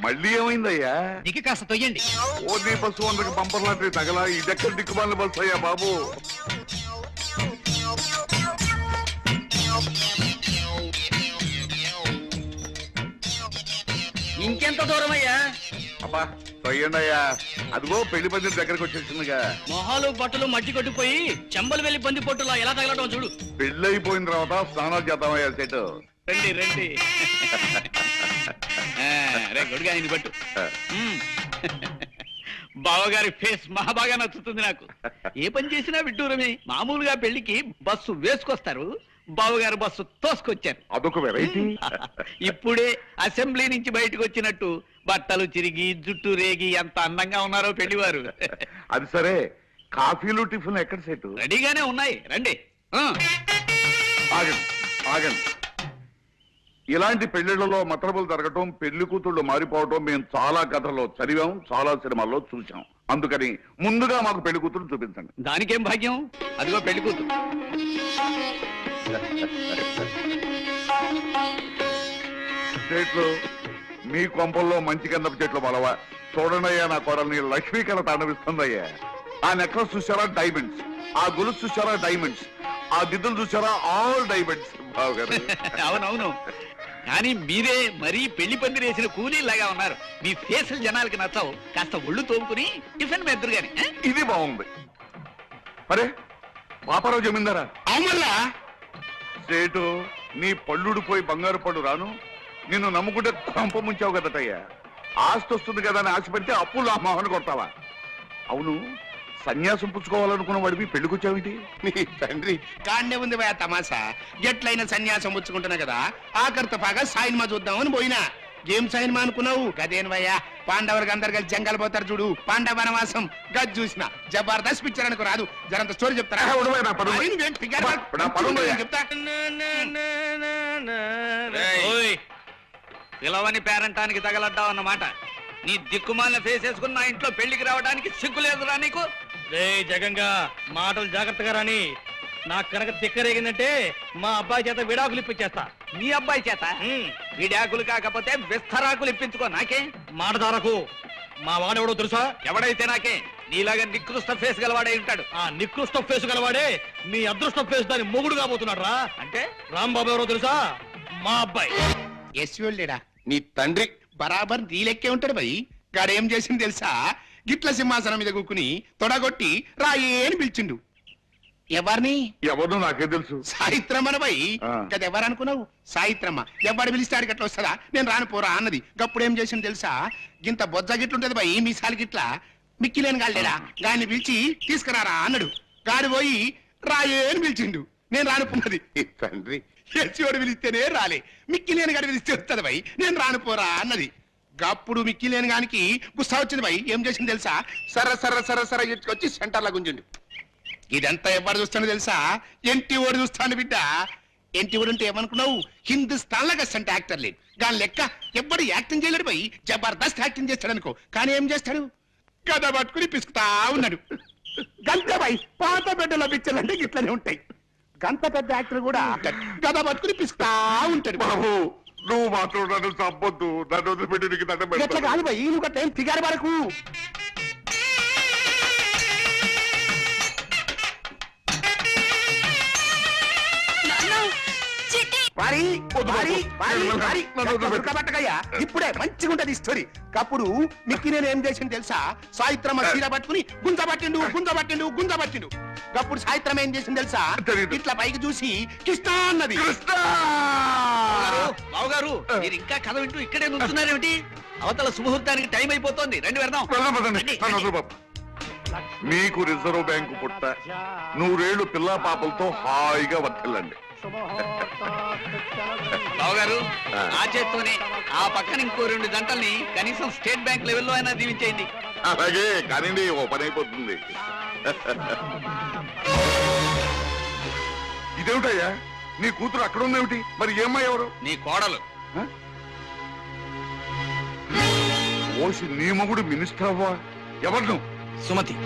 మళ్ళీ ఏమైందయ్యా? దిగి కాస్త తొయ్యండి. ఓన్లీ బస్సు 100కి బంపర్ లాంటి తగలా. ఇదెక్కడ దిక్కుమాలిన బస్సు అయ్యా బాబు? ఇంకెంత దూరం అయ్యా? అబ్బా తొయ్యండి అయ్యా. అదిగో పెళ్లి పందిరి దగ్గరకు వచ్చేసిందిగా. మొహాలు బట్టలు మట్టి కొట్టిపోయి చెంబలు వెళ్ళి బంది పొట్టులా ఎలా తగలటం చూడు. పెళ్లి అయిపోయిన తర్వాత స్నానాలు చేద్దామయ్యా సెటు. రండి రండి. రే గొడుగా ఆయన పట్టు. బావగారి ఫేస్ మహాబాగా నచ్చుతుంది నాకు. ఏ పని చేసినా విడ్డూరమే. మామూలుగా పెళ్లికి బస్సు వేసుకొస్తారు, బావగారు బస్సు తోసుకొచ్చారు. అదొక వెరైటీ. ఇప్పుడే అసెంబ్లీ నుంచి బయటకు వచ్చినట్టు బట్టలు చిరిగి జుట్టు రేగి ఎంత అందంగా ఉన్నారో పెళ్లివారు. అది సరే, కాఫీలు టిఫిన్ ఎక్కడ సెటు? రెడీగానే ఉన్నాయి, రండి. ఆగండి ఆగండి. ఇలాంటి పెళ్లిళ్లలో మతలబులు జరగటం, పెళ్లి కూతుళ్ళు మారిపోవటం మేము చాలా కథల్లో చదివాం, చాలా సినిమాల్లో చూసాం. అందుకని ముందుగా మాకు పెళ్లి కూతురు చూపించండి. దానికేం భాగ్యం, అదిగో పెళ్లి కూతురు. చెట్లు మీ కొంపల్లో మంచి గంధపు చెట్లు బలవా. చూడండి అయ్యా, నా కోడల్ని లక్ష్మీ కళ తాండవిస్తుందయ్యా. ఆ నెక్లెస్ చూసారా డైమండ్స్, ఆ గొలుసు చూసారా డైమండ్స్, ఆ దిద్దులు చూసారా ఆల్ డైమండ్స్. బావగారు అవునవును, కానీ మీరే మరీ పెళ్లి పందిరి వేసిన కూలీలాగా ఉన్నారు. మీ ఫేసులు జనాలకి నచ్చవు. కాస్త ఒళ్ళు తోముకుని టిఫిన్ మెద్దరు గాని. ఇది బాగుంది. అరే పాపారావు జమీందారా? అవునల్లా సేటు, నీ పళ్ళుడిపోయి బంగారు పళ్ళు రాను. నిన్ను నమ్ముకుంటే కొంప ముంచావు కదటయ్యా. ఆస్తి వస్తుంది కదా అని ఆశపెడితే అప్పులు ఆ మొహన కొడతావా? అవును, సన్యాసం పుచ్చుకోవాలనుకున్న వాడివి పెళ్లికొచ్చావేంటి? నీ తండ్రి కాండే ఉంది భయ తమాసా. ఎట్లయినా సన్యాసం పుచ్చుకుంటున్నా కదా, ఆఖరితో పాగా సాయిన్మా చూద్దామని పోయినా. ఏం సాయిన్మా అనుకున్నావు? గదేను భయ్యా, పాండవులకు అందరు కలిసి జంగల్ పోతారు చూడు, పాండవ వనవాసం. గది చూసిన జబర్దస్త్ పిక్చర్ అనుకు రాదు. జరంత స్టోరీ చెప్తారా? చెప్తా. ఓయ్, పిలవని పేరంటానికి తగలడ్డావు అన్నమాట. నీ దిక్కుమాలిన ఫేస్ వేసుకుని నా ఇంట్లో పెళ్లికి రావడానికి సిగ్గు లేదురా నీకు? రే జగంగా, మాటలు జాగ్రత్తగా రాని. నాకు కనుక తిక్కరేగిందంటే మా అబ్బాయి చేత విడాకులు ఇప్పించేస్తా. నీ అబ్బాయి చేత విడాకులు కాకపోతే విస్తరాకులు ఇప్పించుకో. నాకే మాటదారకు మా వాడెవడో తెలుసా? ఎవడైతే నాకే. నీలాగా నికృష్ట ఫేస్ గలవాడై ఉంటాడు. ఆ నికృష్ట ఫేస్ గలవాడే నీ అదృష్ట ఫేస్ దాని మొగుడు కాబోతున్నాడు రా. అంటే రాంబాబు ఎవరో తెలుసా? మా అబ్బాయి. ఎస్వెళ్ళేడా నీ తండ్రి బరాబర్ నీ లెక్కే ఉంటాడు భయ్. గాడేం చేసింది తెలుసా? గిట్ల సింహాసనం మీద కూకుని తొడగొట్టి రాయే అని పిలిచిండు. ఎవరిని? ఎవరు నాకే తెలుసు. సాయిత్రమ్మన భయ్. ఆ. గది ఎవరనుకున్నావు? సాయిత్రమ్మ. ఎవడు పిలిస్తాడు గట్ల వస్తుందా? నేను రాను పోరా అన్నది. గప్పుడేం చేసింది తెలుసా? గింత బొజ్జ గిట్లుంటది భయ్, మీసాలు గిట్ల. మిక్కిలేని గాళ్ళేడా గాన్ని పిలిచి తీసుకురారా అన్నాడు. గాడి పోయి రాయే అని పిలిచిండు. నేను రానుకున్నది. తండ్రి ఎస్సోడు పిలిస్తేనే రాలే, మిక్కిలేని గాడి పిలిస్తే వస్తుంది భయ్, నేను రానుపోరా అన్నది. గప్పుడు మిక్కిలేని గానికి గుస్సా వచ్చింది భయ్. ఏం చేసింది తెలుసా? సర్ర సర్ర సర్ర సర్ర ఎత్తుకొచ్చి సెంటర్లో గుంజుండు. ఇదంతా ఎవరు చూస్తానో తెలుసా? ఎంటి ఓడి చూస్తాను బిడ్డ. ఎంటి ఓడి అంటే ఏమనుకున్నావు? హిందుస్థాన్ లాగా అంటే యాక్టర్ లేదు. దాని లెక్క ఎవ్వడు యాక్టింగ్ చేయలేడు భయ్. జబర్దస్త్ యాక్టింగ్ చేస్తాడు అనుకో, కానీ ఏం చేస్తాడు? గద పట్టుకుని పిసుకుతా ఉన్నాడు. గంత భయ్, పాత బిడ్డలో పిక్చర్లు అంటే ఇట్లనే ఉంటాయి. గంత పెద్ద యాక్టర్ కూడా గద పట్టుకుని పిసుకుతా ఉంటాడు. బాబు నువ్వు మాత్రం నన్ను చంపొద్దు. నన్ను వదిలిపెట్టి నీకు దండం ఎట్లా పెడతాను. కాదు భయ్, నువ్వు గట్ట ఏం ఫిగారు వరకు. వారి వారి వారి వారి ఉడకబట్టకయ్యా, ఇప్పుడే మంచిగా ఉంటది స్టోరీ. అప్పుడు నిక్కి నేను ఏం చేసింది తెలుసా? సాయిత్రమ్మ చీర పట్టుకుని గుంజబట్టిండు గుంజబట్టిండు గుంజబట్టిండు. అప్పుడు సాయిత్రమ్మ ఏం చేసింది తెలుసా? తెలీదు. ఇట్లా పైకి చూసి కృష్ణ అన్నది. బావగారు మీరు ఇంకా కథ వింటూ ఇక్కడే నుంచున్నారేమిటి? అవతల శుభముహూర్తానికి టైం అయిపోతోంది, రండి వెళ్దాం. వెళ్దాం పదండి. రండి, నన్ను రండి. వదిలు బాబు. మీకు రిజర్వ్ బ్యాంకు పుట్ట, 100 ఏళ్ళు పిల్లా పాపలతో హాయిగా వర్తిల్లండి. బావగారు ఆ చేత్తోనే ఆ పక్కన ఇంకో 2 జంటల్ని కనీసం స్టేట్ బ్యాంక్ లెవెల్లో అయినా దీవించేయండి. అలాగే కానీ ఓ పని అయిపోతుంది. ఇదేమిటయ్యా, నీ కూతురు అక్కడ ఉందేమిటి? మరి ఏమ్మా ఎవరు? నీ కోడలు. ఓసి నీ మొగుడు మినిస్టర్ అవ్వా? ఎవరు నువ్వు? సుమతి.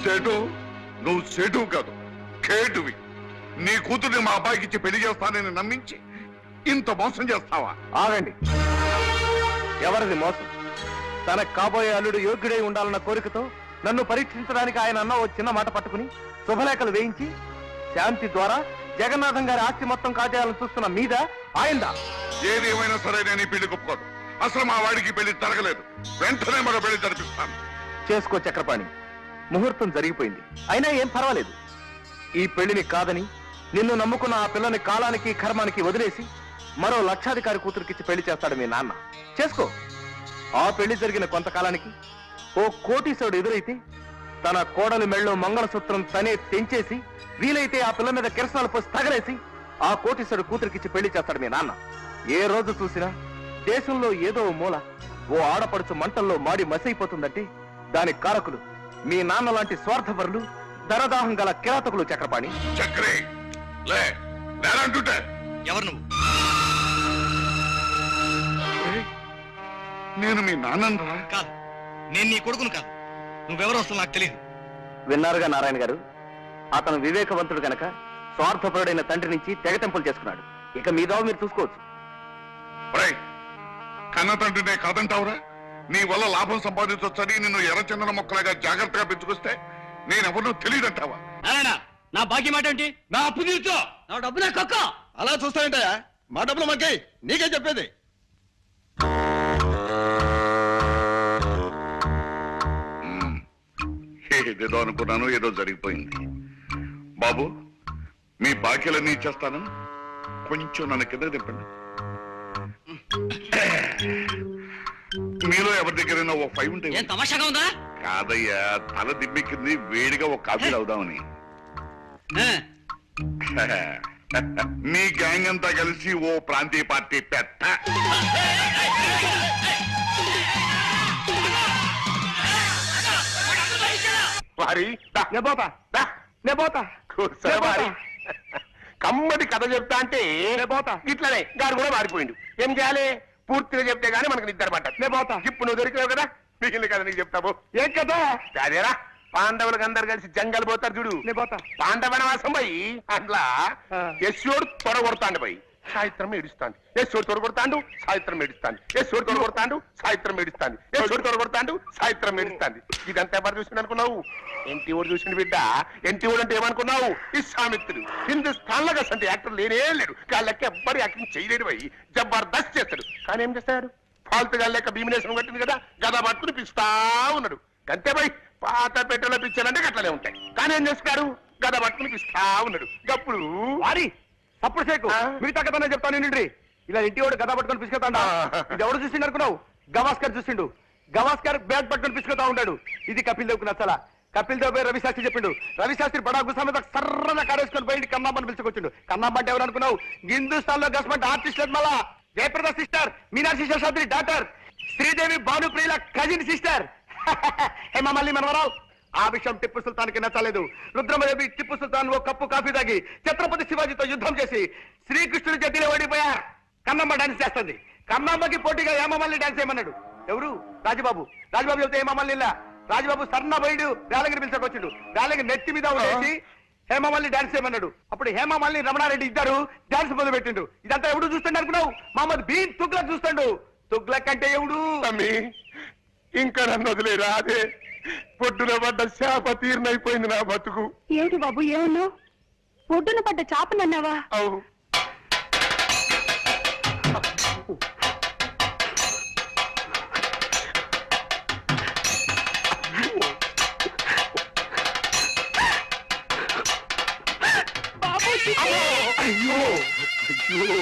సేటు, నువ్వు సేటు కాదు, కేటువి. నీ కూతుర్ని మా అబ్బాయికి ఇచ్చి పెళ్లి చేస్తానని నమ్మించి ఇంత మోసం చేస్తావా? ఆగండి. ఎవరిది మోసం? తనకు కాబోయే అల్లుడు యోగ్యుడై ఉండాలన్న కోరికతో నన్ను పరీక్షించడానికి ఆయన అన్న ఓ చిన్న మాట పట్టుకుని శుభలేఖలు వేయించి శాంతి ద్వారా జగన్నాథం గారి ఆస్తి మొత్తం కాజేయాలని చూస్తున్న మీద ఆయందా? ఏదేమైనా సరే నేను ఈ పెళ్లి ఒప్పుకోను. అసలు మా వాడికి పెళ్లి జరగలేదు. వెంటనే మరో పెళ్లి జరిపిస్తాను. చేసుకో చక్రపాణి, ముహూర్తం జరిగిపోయింది. అయినా ఏం పర్వాలేదు. ఈ పెళ్లిని కాదని నిన్ను నమ్ముకున్న ఆ పిల్లని కాలానికి కర్మానికి వదిలేసి మరో లక్షాధికారి కూతురికిచ్చి పెళ్లి చేస్తాడు మీ నాన్న. చేసుకో. ఆ పెళ్లి జరిగిన కొంతకాలానికి ఓ కోటీశ్వరుడు ఎదురైతే తన కోడలి మెళ్ళో మంగళసూత్రం తనే తెంచేసి వీలైతే ఆ పిల్ల మీద కిరసనాలు పోసి తగలేసి ఆ కోటీశ్వరుడు కూతురికిచ్చి పెళ్లి చేస్తాడు మీ నాన్న. ఏ రోజు చూసినా దేశంలో ఏదో మూల ఓ ఆడపడుచు మంటల్లో మాడి మసైపోతుందంటే దానికి కారకులు మీ నాన్న లాంటి స్వార్థపరులు, ధనదాహం గల కిరాతకులు చక్రపాణి. చక్రే లే నేనంటుంటే ఎవరు నువ్వు? నేను మీ నాన్నరా? కాదు, నేను నీ కొడుకును కాదు. నువ్వెవరో అసలు నాకు తెలియదు. విన్నారుగా నారాయణ గారు, అతను వివేకవంతుడు గనక స్వార్థపరుడైన తండ్రి నుంచి తెగతెంపులు చేసుకున్నాడు. ఇక మీదో మీరు చూసుకోవచ్చు. కన్న తండ్రినే కాదంటావురా? నీ వల్ల లాభం సంపాదించొచ్చని నిన్ను ఎర్రచందన మొక్కలాగా జాగ్రత్తగా పెంచుకొస్తే నేనెవరినో తెలియదంటావా? నారాయణ, నా బాకీ మాట ఏంటి? నా అప్పు తీర్చో. నా డబ్బు నా కక్క. అలా చూస్తానంటయా? మా డబ్బులు మాకే, నీకే చెప్పేది. ఏదేదో అనుకున్నాను, ఏదో జరిగిపోయింది. బాబు, మీ బాకీలన్నీ ఇచ్చేస్తాను. కొంచెం నన్ను కింద తిప్పండి. మీలో ఎవరి దగ్గరైనా ఓ 5 ఉంటే? ఏం తమాషాగా ఉందా? కాదయ్యా, తల దిమ్మెక్కింది, వేడిగా ఒక కాఫీ అవుదామని. మీ గ్యాంగ్ అంతా కలిసి ఓ ప్రాంతీయ పార్టీ పెట్ట. వారి కమ్మటి కథ చెప్తా అంటే ఇట్లనే గారు కూడా మారిపోయిండు. ఏం చేయాలి? పూర్తిగా చెప్తే గానీ మనకు నిద్ర పట్టదు. ఇప్పుడు నువ్వు దొరికినావు కదా, మిగిలిన కథ నీకు చెప్తావు. ఏం కదా అదేరా, పాండవులకు అందరు కలిసి జంగల్ పోతారు చూడు. పాండవనవాసం పోయి అట్లా యశోడు తొడగొడతాండు పోయి సాయిత్రం ఏడుస్తాంది. యశోడు తొడగొడతాండు, సాయిత్రం ఏడుస్తాంది. యశోడు తొడగొడతాండు, సాయిత్రం ఏడుస్తాంది. యశోడు తొడగొడతాండు, సాయిత్రం ఏడుస్తాంది. ఇదంతా ఎవరు చూసిండు అనుకున్నావు? ఎన్టీ ఓడు చూసిండు బిడ్డ. ఎన్టీ ఓడు అంటే ఏమనుకున్నావు? విశ్వామిత్రుడు. హిందుస్థాన్ లో అసలు యాక్టర్ లేనే లేడు. వాళ్ళకి ఎవ్వరు యాక్టింగ్ చేయలేడు పోయి జబర్దస్త్ చేస్తాడు. కానీ ఏం చేస్తాడు? ఫాల్తుగా లెక్క భీమినేశ్వరం కట్టింది కదా, గదా పట్టుకుని పిస్తా ఉన్నాడు. అంతే పోయి పాత పెట్టెలో పిచ్చాలంటే గట్లనే ఉంటాయి. కానీ ఏం చేస్తాడు? గదా పట్టుకుని పిస్తా ఉన్నాడు. గప్పుడు వారి అప్పుడు సేకు మిగతా కథనే చెప్తాను నిండి. ఇలా ఇంటి వాడు గదా పట్టుకొని పిసుకుతాడా? ఇది ఎవడు చూసిండు అనుకున్నావు? గవాస్కర్ చూసిండు. గవాస్కర్ బ్యాగ్ పట్టుకొని పిసుకుతా ఉంటాడు. ఇది కపిల్ దేవ్కు నచ్చలా. కపిల్ దేవ్ పేరు రవిశాస్త్రి చెప్పిండు. రవిశాస్త్రి బడా గుసా మీద సర్రగా కారేసుకొని పోయింది. కన్నామ్మని పిలుచుకొచ్చిండు. కన్నామ్మ అంటే ఎవరు అనుకున్నావు? హిందుస్థాన్ లో గవర్నమెంట్ ఆర్టిస్ట్ మళ్ళా జయప్రద సిస్టర్, మీనాక్షి శేషాద్రి డాటర్, శ్రీదేవి భానుప్రియుల కజిన్ సిస్టర్, హేమమల్లి మనవరావు. ఆ విషయం టిప్పు సుల్తాన్కి నచ్చలేదు. రుద్రమదేవి టిప్పు సుల్తాన్ ఓ కప్పు కాఫీ తాగి ఛత్రపతి శివాజీతో యుద్ధం చేసి శ్రీకృష్ణుడి చేతిలో ఓడిపోయారు. కన్నమ్మ డాన్స్ చేస్తుంది. కన్నమ్మకి పోటీగా హేమమల్లి డాన్స్ చేయమన్నాడు. ఎవరు? రాజబాబు. రాజబాబు చెప్తే హేమమల్లి రాజబాబు సన్న బయడు వేలగిరి పిలుచుకొచ్చిండు. వేలగిరి నెత్తి మీద ఉండేసి హేమమాలిని డాన్స్ చేయమన్నాడు. అప్పుడు హేమమాలిని రమణారెడ్డి ఇద్దరు డాన్స్ మొదలు పెట్టిండు. ఇదంతా ఎవడు చూస్తాడు అనుకున్నావు? మహమ్మద్ బీన్ తుగ్లక్ చూస్తాడు. తుగ్లక్ అంటే ఎవడు? తమ్మి ఇంకా నన్ను వదిలేరా? అదే పొడ్డున పడ్డ శాప తీర్నైపోయింది నా బతుకు. ఏమిటి బాబు ఏమన్నావు? ఒడ్డున పడ్డ చాపనన్నావా? అవు బాబు అయ్యో అయ్యో